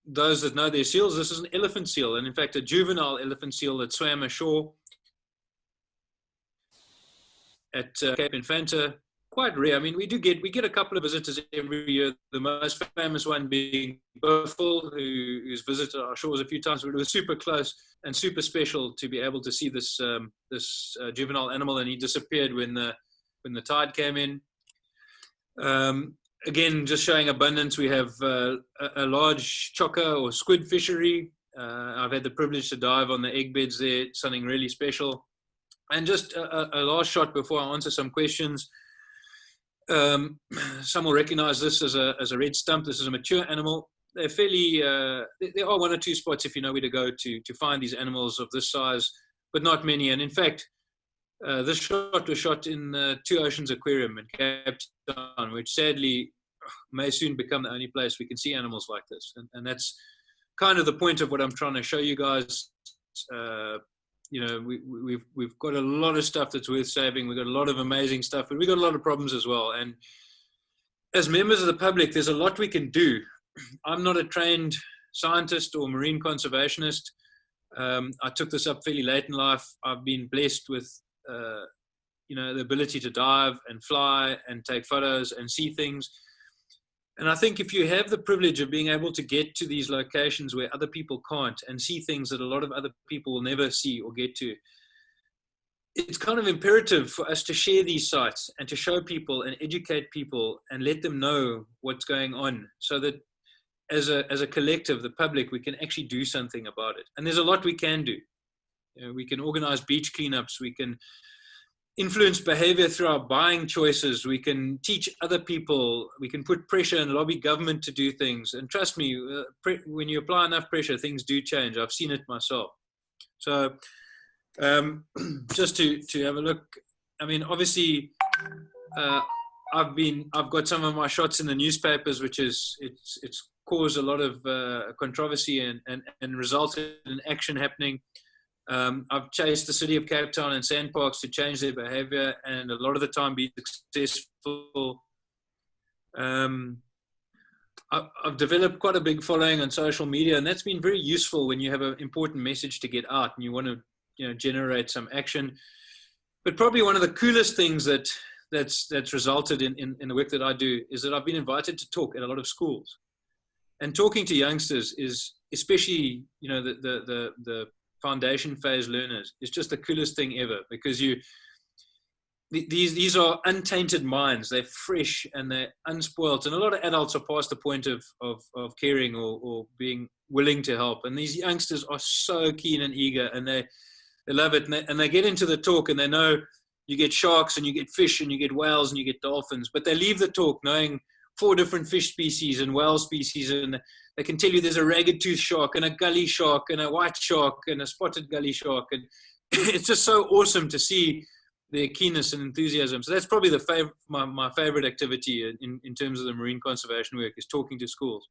Those that know their seals, this is an elephant seal, and in fact a juvenile elephant seal that swam ashore at Cape Infanta. Quite rare. I mean, we get a couple of visitors every year. The most famous one being Buffel, who's visited our shores a few times. But it was super close and super special to be able to see this juvenile animal, and he disappeared when the tide came in. Again, just showing abundance. We have a large chocker or squid fishery. I've had the privilege to dive on the egg beds there. Something really special. And just a last shot before I answer some questions. Some will recognize this as a red stump. This is a mature animal. They're fairly, there are one or two spots if you know where to go to find these animals of this size, but not many. And in fact, this shot was shot in the Two Oceans Aquarium in Cape Town, which sadly may soon become the only place we can see animals like this. And that's kind of the point of what I'm trying to show you guys. You know, we've got a lot of stuff that's worth saving. We've got a lot of amazing stuff, but we've got a lot of problems as well. And as members of the public, there's a lot we can do. I'm not a trained scientist or marine conservationist. I took this up fairly late in life. I've been blessed with, you know, the ability to dive and fly and take photos and see things. And I think if you have the privilege of being able to get to these locations where other people can't and see things that a lot of other people will never see or get to, it's kind of imperative for us to share these sites and to show people and educate people and let them know what's going on, so that as a collective, the public, we can actually do something about it. And there's a lot we can do. You know, we can organize beach cleanups. We can influence behavior through our buying choices. We can teach other people. We can put pressure and lobby government to do things. And trust me, when you apply enough pressure, things do change. I've seen it myself. So just to have a look, I mean, obviously, I've got some of my shots in the newspapers, which is it's caused a lot of controversy and resulted in action happening. I've chased the city of Cape Town and sandparks to change their behavior, and a lot of the time been successful. I've developed quite a big following on social media, and that's been very useful when you have an important message to get out and you want to, you know, generate some action. But probably one of the coolest things that's resulted in the work that I do is that I've been invited to talk at a lot of schools, and talking to youngsters is, especially, you know, the foundation phase learners, is just the coolest thing ever, because these are untainted minds. They're fresh and they're unspoilt, and a lot of adults are past the point of caring or being willing to help, and these youngsters are so keen and eager, and they love it, and they get into the talk, and they know you get sharks and you get fish and you get whales and you get dolphins, but they leave the talk knowing 4 different fish species and whale species, and they can tell you there's a ragged tooth shark and a gully shark and a white shark and a spotted gully shark, and it's just so awesome to see their keenness and enthusiasm. So that's probably my favorite activity in terms of the marine conservation work, is talking to schools.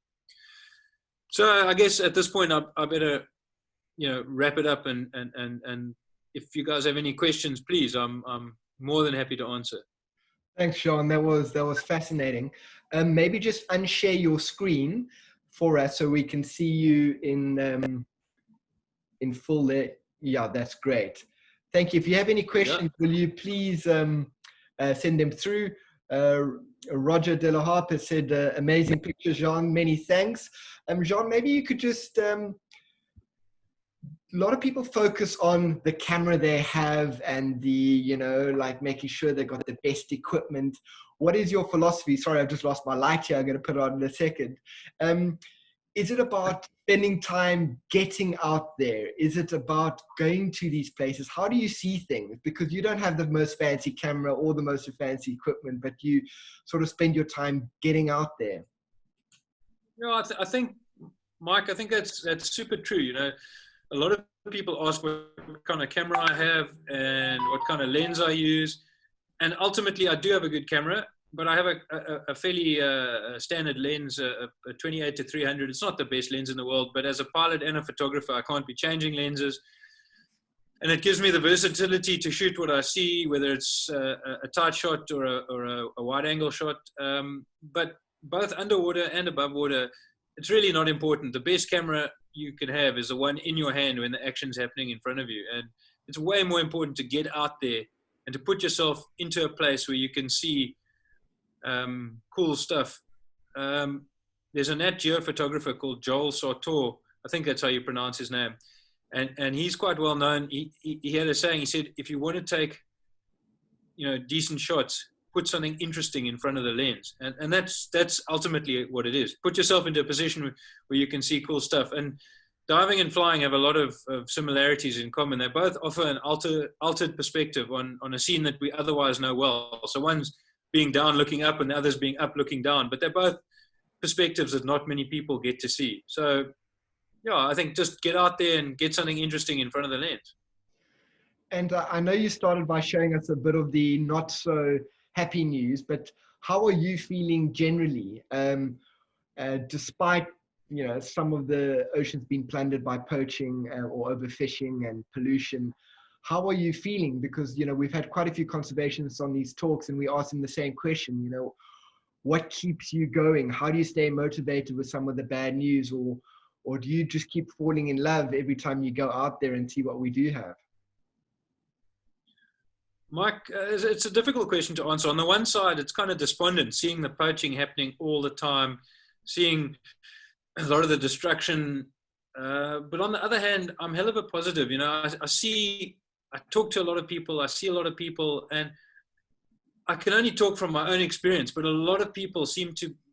So I guess at this point I better, you know, wrap it up, and if you guys have any questions, please, I'm more than happy to answer. Thanks, Sean. That was fascinating. Maybe just unshare your screen for us so we can see you in full there. Yeah, that's great. Thank you. If you have any questions, will you please send them through? Roger De La Harpe has said, amazing picture, Jean. Many thanks. Jean, maybe you could just, a lot of people focus on the camera they have and the, you know, like making sure they've got the best equipment. What is your philosophy? Sorry, I've just lost my light here. I'm going to put it on in a second. Is it about spending time getting out there? Is it about going to these places? How do you see things? Because you don't have the most fancy camera or the most fancy equipment, but you sort of spend your time getting out there. You know, I think, Mike, I think that's super true. You know, a lot of people ask what kind of camera I have and what kind of lens I use. And ultimately, I do have a good camera, but I have a fairly standard lens, a 28-300. It's not the best lens in the world, but as a pilot and a photographer, I can't be changing lenses. and it gives me the versatility to shoot what I see, whether it's a tight shot or a wide angle shot. But both underwater and above water, it's really not important. The best camera you can have is the one in your hand when the action's happening in front of you. And it's way more important to get out there and to put yourself into a place where you can see cool stuff. There's a Nat Geo photographer called Joel Sartor. I think that's how you pronounce his name. And he's quite well known. He had a saying, he said, if you want to take, decent shots, put something interesting in front of the lens. And that's ultimately what it is. Put yourself into a position where you can see cool stuff. And diving and flying have a lot of similarities in common. They both offer an altered perspective on a scene that we otherwise know well. So one's being down looking up and the other's being up looking down. But they're both perspectives that not many people get to see. So, yeah, I think just get out there and get something interesting in front of the lens. And I know you started by showing us a bit of the not so happy news, but how are you feeling generally? Despite, some of the oceans being plundered by poaching or overfishing and pollution, how are you feeling? Because, we've had quite a few conservationists on these talks and we asked them the same question, what keeps you going? How do you stay motivated with some of the bad news, or do you just keep falling in love every time you go out there and see what we do have? Mike, it's a difficult question to answer. On the one side, it's kind of despondent, seeing the poaching happening all the time, seeing a lot of the destruction. But on the other hand, I'm hell of a positive. I talk to a lot of people, I see a lot of people, and I can only talk from my own experience, but a lot of people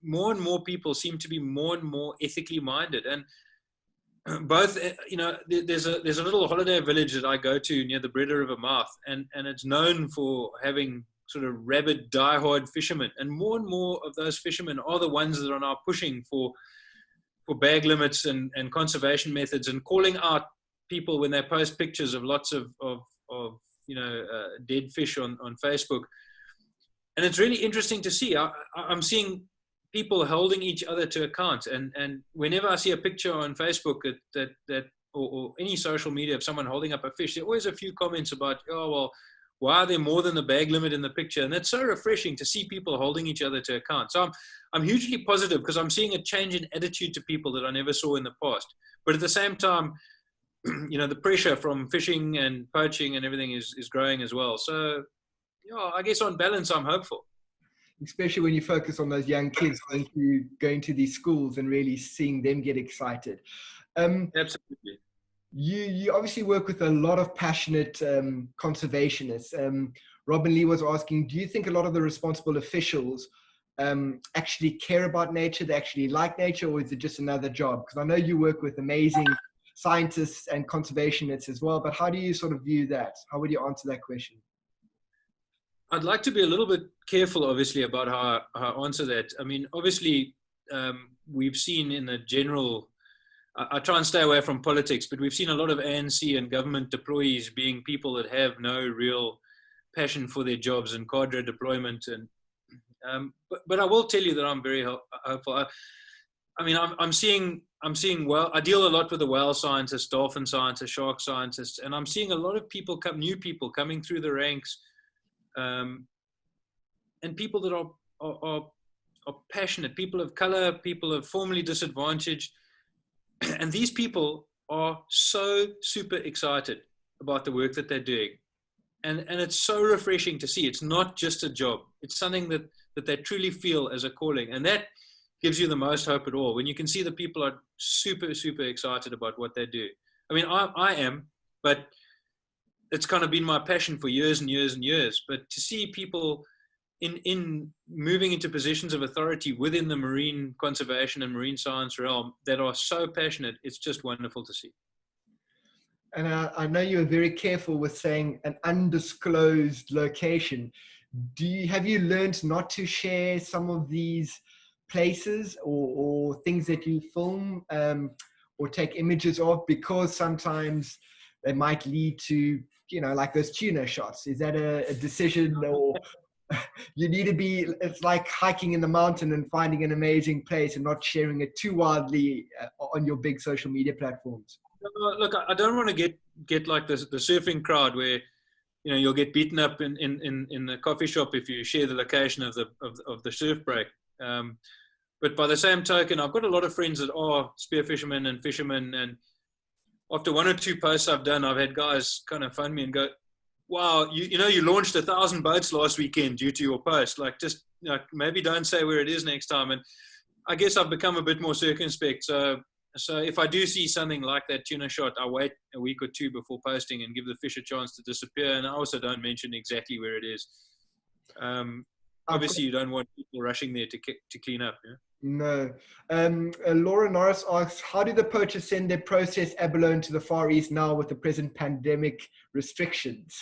more and more people seem to be more and more ethically minded. And both, there's a little holiday village that I go to near the Breda River mouth, and it's known for having sort of rabid, diehard fishermen. And more of those fishermen are the ones that are now pushing for bag limits and conservation methods, and calling out people when they post pictures of lots of dead fish on Facebook. And it's really interesting to see. I'm seeing people holding each other to account. And whenever I see a picture on Facebook or any social media of someone holding up a fish, there are always a few comments about, oh, well, why are there more than the bag limit in the picture? And that's so refreshing to see people holding each other to account. So I'm hugely positive because I'm seeing a change in attitude to people that I never saw in the past. But at the same time, the pressure from fishing and poaching and everything is growing as well. So, I guess on balance, I'm hopeful. Especially when you focus on those young kids going to these schools and really seeing them get excited. Absolutely. You obviously work with a lot of passionate conservationists. Robin Lee was asking, do you think a lot of the responsible officials actually care about nature, they actually like nature, or is it just another job? Because I know you work with amazing scientists and conservationists as well, but how do you sort of view that? How would you answer that question? I'd like to be a little bit careful, obviously, about how I answer that. I mean, obviously, we've seen in the general, I try and stay away from politics, but we've seen a lot of ANC and government deployees being people that have no real passion for their jobs and cadre deployment. And but I will tell you that I'm very hopeful. I'm seeing I deal a lot with the whale scientists, dolphin scientists, shark scientists, and I'm seeing a lot of new people coming through the ranks. And people that are passionate, people of color, people of formerly disadvantaged. And these people are so super excited about the work that they're doing. And it's so refreshing to see. It's not just a job. It's something that they truly feel as a calling. And that gives you the most hope at all. When you can see that people are super, super excited about what they do. I mean, I am, but it's kind of been my passion for years and years and years. But to see people in moving into positions of authority within the marine conservation and marine science realm that are so passionate, it's just wonderful to see. And I know you're very careful with saying an undisclosed location. Have you learned not to share some of these places or things that you film or take images of, because sometimes they might lead to, like those tuna shots? Is that a decision, or you need to be, it's like hiking in the mountain and finding an amazing place and not sharing it too widely on your big social media platforms? Look, I don't want to get get like the surfing crowd where, you know, you'll get beaten up in the coffee shop if you share the location of the surf break. But by the same token, I've got a lot of friends that are spearfishermen and fishermen, and after one or two posts I've done, I've had guys kind of phone me and go, wow, you know, you launched 1,000 boats last weekend due to your post. Like, just, you know, maybe don't say where it is next time. And I guess I've become a bit more circumspect. So if I do see something like that tuna shot, I wait a week or two before posting and give the fish a chance to disappear. And I also don't mention exactly where it is. Obviously, you don't want people rushing there to clean up. Yeah? No. Laura Norris asks, how do the poachers send their processed abalone to the Far East now with the present pandemic restrictions?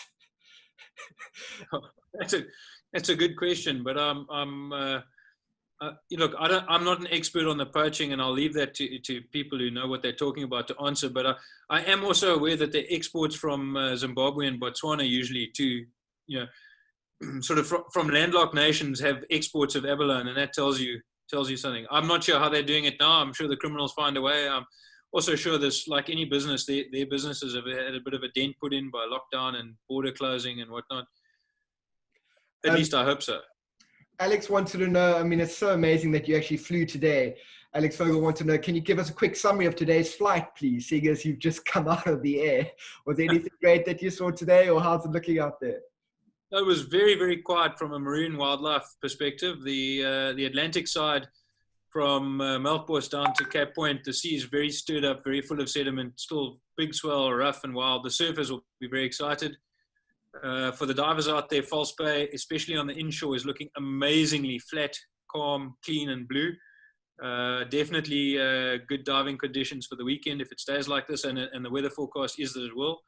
That's a good question, but look, I'm not an expert on the poaching, and I'll leave that to people who know what they're talking about to answer. But I am also aware that the exports from Zimbabwe and Botswana usually to, you know, sort of from landlocked nations have exports of abalone, and that tells you something. I'm not sure how they're doing it now. I'm sure the criminals find a way. I'm also sure this, like any business, their businesses have had a bit of a dent put in by lockdown and border closing and whatnot. At least I hope so. Alex wanted to know, I mean, it's so amazing that you actually flew today. Alex Vogel wanted to know, can you give us a quick summary of today's flight, please, seeing as you've just come out of the air? Was there anything great that you saw today, or how's it looking out there? It was very, very quiet from a marine wildlife perspective. The Atlantic side, from Melkbos down to Cape Point, the sea is very stirred up, very full of sediment, still big swell, rough and wild. The surfers will be very excited. For the divers out there, False Bay, especially on the inshore, is looking amazingly flat, calm, clean and blue. Definitely good diving conditions for the weekend if it stays like this, and the weather forecast is that it will.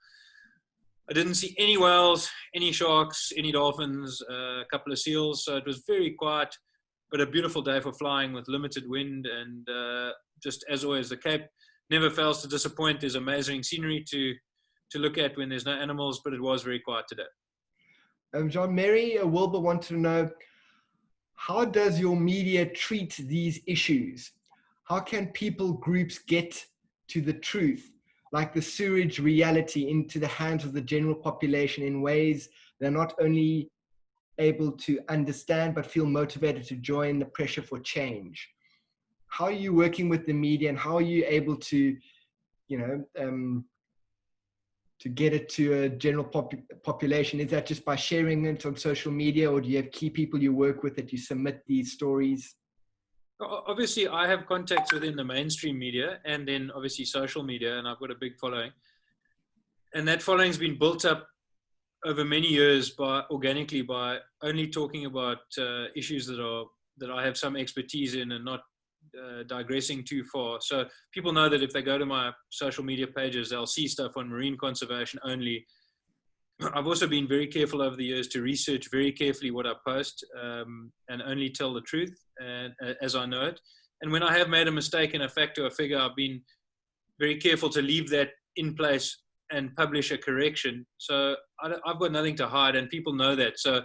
I didn't see any whales, any sharks, any dolphins, a couple of seals, so it was very quiet, but a beautiful day for flying with limited wind. And just as always, the Cape never fails to disappoint. There's amazing scenery to look at when there's no animals, but it was very quiet today. John, Mary Wilbur wanted to know, how does your media treat these issues? How can people groups get to the truth, like the sewage reality, into the hands of the general population in ways they're not only able to understand, but feel motivated to join the pressure for change? How are you working with the media, and how are you able to, you know, to get it to a general population? Is that just by sharing it on social media, or do you have key people you work with that you submit these stories? Obviously, I have contacts within the mainstream media and then obviously social media, and I've got a big following. And that following's been built up over many years organically by only talking about issues that I have some expertise in, and not digressing too far. So people know that if they go to my social media pages, they'll see stuff on marine conservation only. I've also been very careful over the years to research very carefully what I post, and only tell the truth as I know it. And when I have made a mistake in a fact or a figure, I've been very careful to leave that in place and publish a correction. So I've got nothing to hide, and people know that. So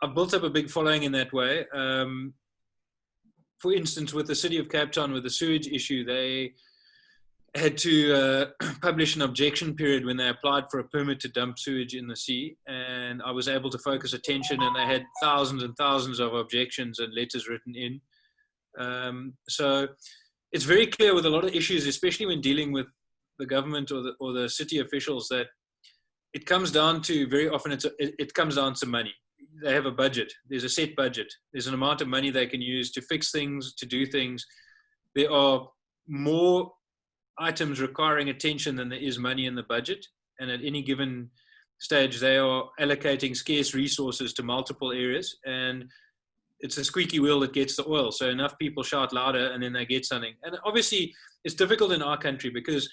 I've built up a big following in that way. For instance, with the city of Cape Town, with the sewage issue, they had to publish an objection period when they applied for a permit to dump sewage in the sea. And I was able to focus attention, and they had thousands and thousands of objections and letters written in. So it's very clear with a lot of issues, especially when dealing with the government or the city officials, that it comes down to, very often it comes down to money. They have a budget. There's a set budget. There's an amount of money they can use to fix things, to do things. There are more items requiring attention than there is money in the budget. And at any given stage, they are allocating scarce resources to multiple areas. And it's a squeaky wheel that gets the oil. So enough people shout louder, and then they get something. And obviously, it's difficult in our country because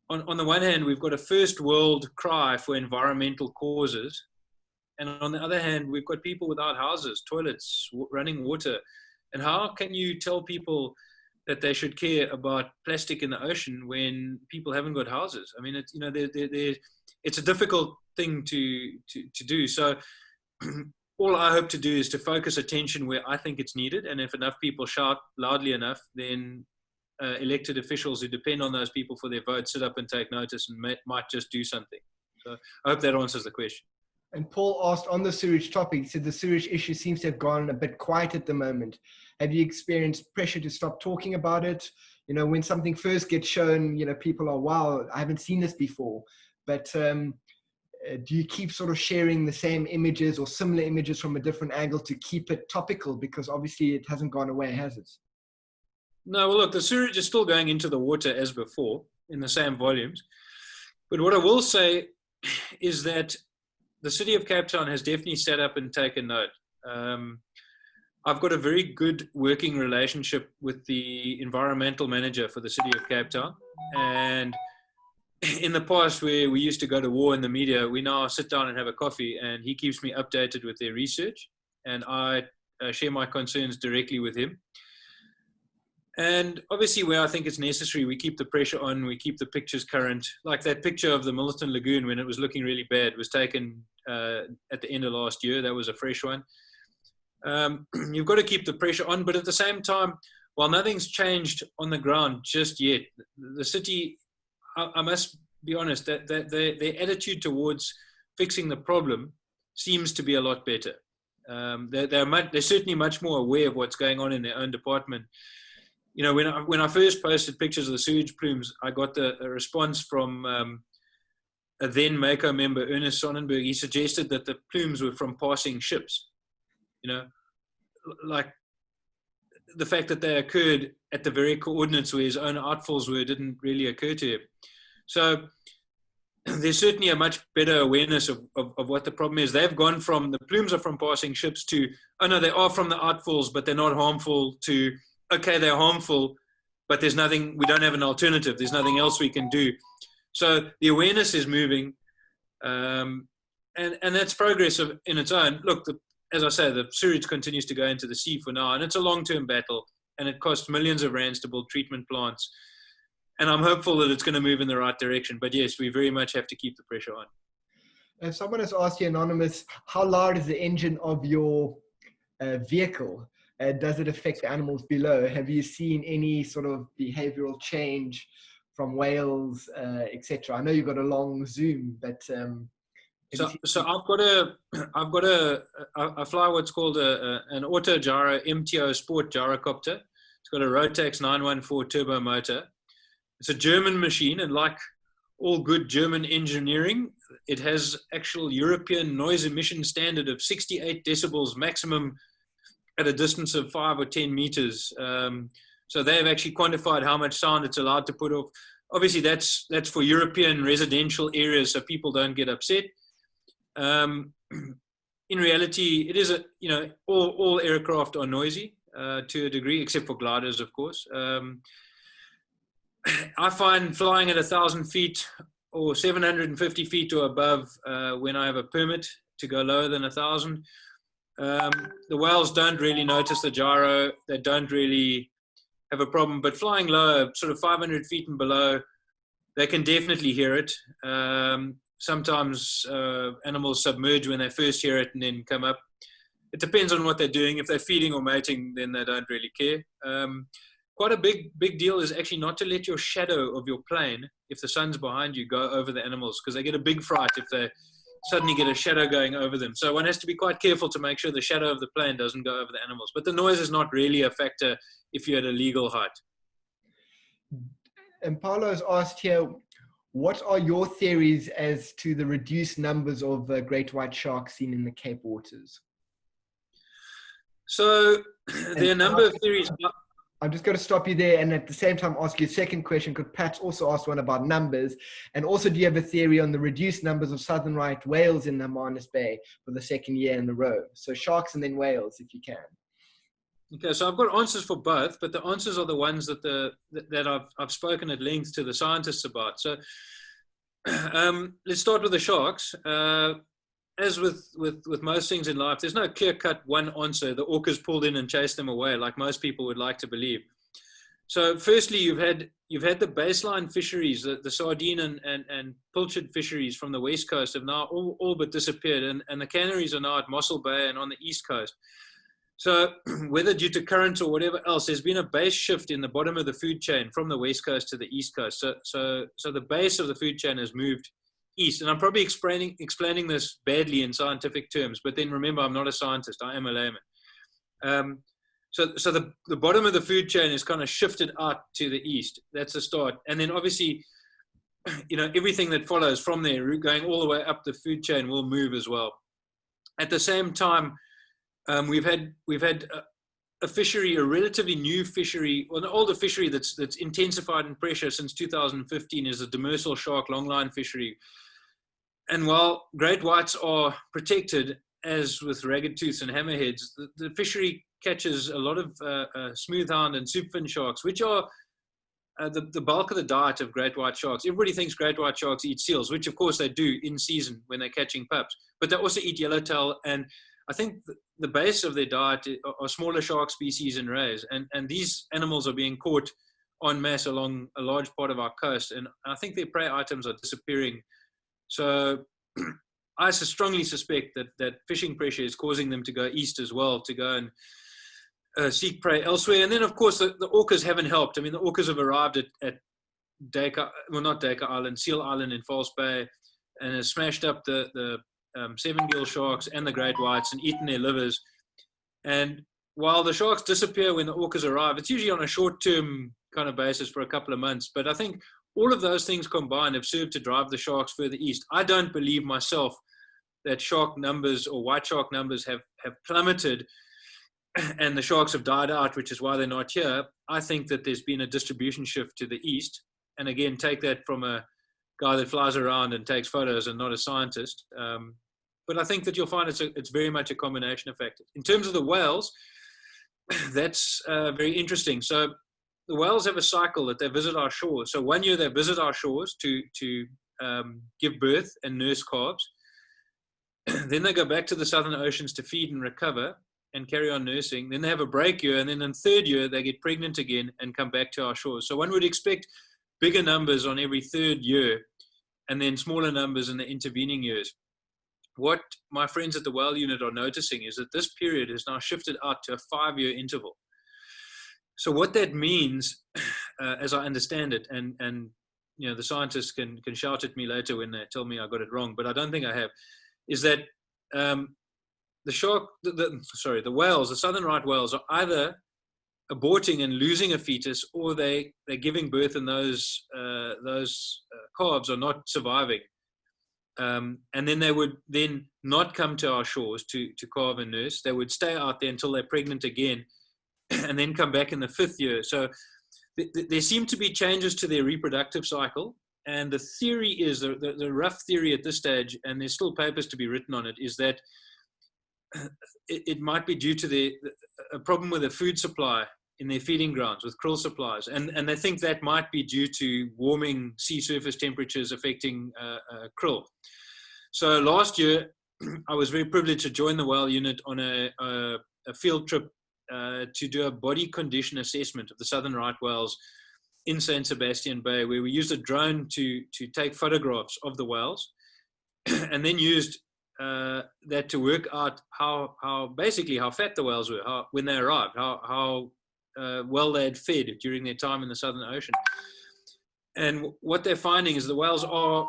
on the one hand, we've got a first world cry for environmental causes. And on the other hand, we've got people without houses, toilets, running water. And how can you tell people that they should care about plastic in the ocean when people haven't got houses? I mean, it's, you know, it's a difficult thing to do. So all I hope to do is to focus attention where I think it's needed. And if enough people shout loudly enough, then elected officials who depend on those people for their vote sit up and take notice and might just do something. So I hope that answers the question. And Paul asked on the sewage topic, he said the sewage issue seems to have gone a bit quiet at the moment. Have you experienced pressure to stop talking about it? You know, when something first gets shown, you know, people are, wow, I haven't seen this before. But do you keep sort of sharing the same images or similar images from a different angle to keep it topical? Because obviously it hasn't gone away, has it? No, well, look, the sewage is still going into the water as before in the same volumes. But what I will say is that the city of Cape Town has definitely sat up and taken note. I've got a very good working relationship with the environmental manager for the city of Cape Town. And in the past, where we used to go to war in the media, we now sit down and have a coffee, and he keeps me updated with their research, and I share my concerns directly with him. And obviously, where I think it's necessary, we keep the pressure on, we keep the pictures current. Like that picture of the Milton Lagoon when it was looking really bad was taken at the end of last year. That was a fresh one. You've got to keep the pressure on, but at the same time, while nothing's changed on the ground just yet, the city, I must be honest, that their attitude towards fixing the problem seems to be a lot better. They're certainly much more aware of what's going on in their own department. You know, when I first posted pictures of the sewage plumes, I got a response from a then Mako member, Ernest Sonnenberg. He suggested that the plumes were from passing ships. You know, like the fact that they occurred at the very coordinates where his own outfalls were didn't really occur to him. So there's certainly a much better awareness of what the problem is. They've gone from the plumes are from passing ships to, oh no, they are from the outfalls, but they're not harmful, to, okay, they're harmful, but there's nothing, we don't have an alternative. There's nothing else we can do. So the awareness is moving, and that's progress in its own. Look, as I say, the sewage continues to go into the sea for now, and it's a long-term battle, and it costs millions of rands to build treatment plants. And I'm hopeful that it's going to move in the right direction. But yes, we very much have to keep the pressure on. If someone has asked you, Anonymous, how loud is the engine of your vehicle? Does it affect the animals below? Have you seen any sort of behavioral change from whales, etc.? I know you've got a long zoom, but so I fly what's called an auto gyro MTO sport gyrocopter. It's got a Rotax 914 turbo motor. It's a German machine, and like all good German engineering, it has actual European noise emission standard of 68 decibels maximum at a distance of 5 or 10 meters. So they have actually quantified how much sound it's allowed to put off. Obviously, that's for European residential areas, so people don't get upset. In reality, it is all aircraft are noisy to a degree, except for gliders, of course. I find flying at 1,000 feet or 750 feet or above, when I have a permit to go lower than 1,000, the whales don't really notice the gyro. They don't really have a problem. But flying lower, sort of 500 feet and below, they can definitely hear it. Sometimes animals submerge when they first hear it and then come up. It depends on what they're doing. If they're feeding or mating, then they don't really care. Quite a big deal is actually not to let your shadow of your plane, if the sun's behind you, go over the animals, because they get a big fright if they suddenly get a shadow going over them. So one has to be quite careful to make sure the shadow of the plane doesn't go over the animals. But the noise is not really a factor if you're at a legal height. And Paolo's asked here, what are your theories as to the reduced numbers of great white sharks seen in the Cape waters? So there are a number of theories. I'm just going to stop you there and at the same time ask you a second question, because Pat's also asked one about numbers. And also, do you have a theory on the reduced numbers of southern right whales in the Hermanus Bay for the second year in a row? So sharks and then whales, if you can. Okay, so I've got answers for both, but the answers are the ones that I've spoken at length to the scientists about. So let's start with the sharks. As with most things in life, there's no clear-cut one answer. The orcas pulled in and chased them away, like most people would like to believe. So firstly, you've had the baseline fisheries, the sardine and pilchard fisheries from the west coast have now all but disappeared, and the canneries are now at Mossel Bay and on the east coast. So whether due to currents or whatever else, there's been a base shift in the bottom of the food chain from the west coast to the east coast. So the base of the food chain has moved east. And I'm probably explaining this badly in scientific terms, but then remember, I'm not a scientist. I am a layman. So the bottom of the food chain is kind of shifted out to the east. That's the start. And then obviously, everything that follows from there, going all the way up the food chain, will move as well. At the same time, we've had a fishery, a relatively new fishery, or an older fishery that's intensified in pressure since 2015, is the Demersal shark longline fishery. And while great whites are protected, as with ragged tooths and hammerheads, the fishery catches a lot of smoothhound and superfin sharks, which are the bulk of the diet of great white sharks. Everybody thinks great white sharks eat seals, which of course they do in season when they're catching pups, but they also eat yellowtail, and I think the base of their diet are smaller shark species and rays, and these animals are being caught en masse along a large part of our coast, and I think their prey items are disappearing. So I strongly suspect that fishing pressure is causing them to go east as well, to go and seek prey elsewhere. And then, of course, the orcas haven't helped. I mean, the orcas have arrived at not Dacre Island, Seal Island in False Bay, and has smashed up the seven gill sharks and the great whites and eaten their livers. And while the sharks disappear when the orcas arrive, it's usually on a short-term kind of basis for a couple of months. But I think all of those things combined have served to drive the sharks further east. I don't believe myself that shark numbers or white shark numbers have plummeted and the sharks have died out, which is why they're not here. I think that there's been a distribution shift to the east. And again, take that from a guy that flies around and takes photos and not a scientist. But I think that you'll find it's very much a combination of factors. In terms of the whales, that's very interesting. So the whales have a cycle that they visit our shores. So 1 year they visit our shores to give birth and nurse calves. Then they go back to the southern oceans to feed and recover and carry on nursing. Then they have a break year, and then in the third year they get pregnant again and come back to our shores. So one would expect bigger numbers on every third year and then smaller numbers in the intervening years. What my friends at the Whale Unit are noticing is that this period has now shifted out to a 5-year interval. So what that means, as I understand it, and the scientists can shout at me later when they tell me I got it wrong, but I don't think I have, is that the whales, the southern right whales, are either aborting and losing a fetus, or they're giving birth and those calves are not surviving. And then they would then not come to our shores to calve and nurse. They would stay out there until they're pregnant again and then come back in the 5th year. So there seem to be changes to their reproductive cycle. And the theory is, the rough theory at this stage, and there's still papers to be written on it, is that it might be due to a problem with the food supply in their feeding grounds with krill supplies. And they think that might be due to warming sea surface temperatures affecting krill. So last year, I was very privileged to join the Whale Unit on a field trip to do a body condition assessment of the southern right whales in San Sebastian Bay, where we used a drone to take photographs of the whales and then used that to work out how fat the whales were, when they arrived, how well they had fed during their time in the Southern Ocean. And what they're finding is the whales are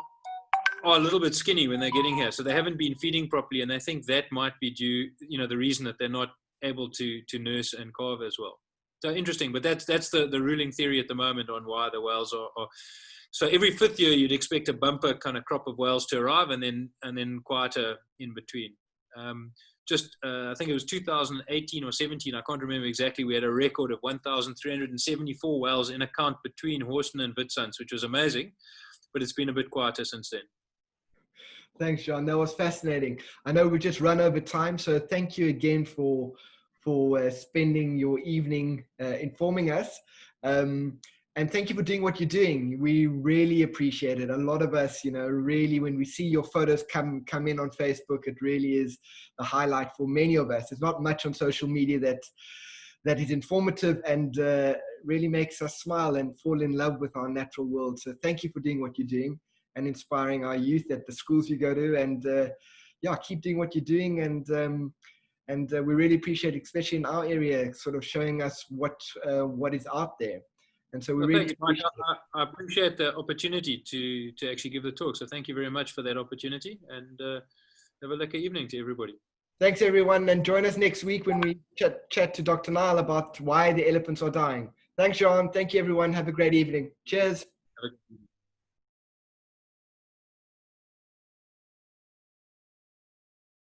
a little bit skinny when they're getting here, so they haven't been feeding properly, and they think that might be due, the reason that they're not able to nurse and calve as well. So interesting, but that's the ruling theory at the moment on why the whales are. So every 5th year, you'd expect a bumper kind of crop of whales to arrive, and then quieter in between. I think it was 2018 or 17, I can't remember exactly, we had a record of 1,374 whales in a count between Horston and Witsunds, which was amazing, but it's been a bit quieter since then. Thanks, John. That was fascinating. I know we just run over time, so thank you again for spending your evening informing us. And thank you for doing what you're doing. We really appreciate it. A lot of us, really, when we see your photos come in on Facebook, it really is the highlight for many of us. There's not much on social media that is informative and really makes us smile and fall in love with our natural world. So thank you for doing what you're doing and inspiring our youth at the schools you go to. And keep doing what you're doing. And And we really appreciate, especially in our area, sort of showing us what is out there. And so we Well, really thanks, Mike. appreciate it. I appreciate the opportunity to actually give the talk. So thank you very much for that opportunity, and have a lucky evening to everybody. Thanks, everyone. And join us next week when we chat to Dr. Nile about why the elephants are dying. Thanks, John. Thank you, everyone. Have a great evening. Cheers. Have a good evening.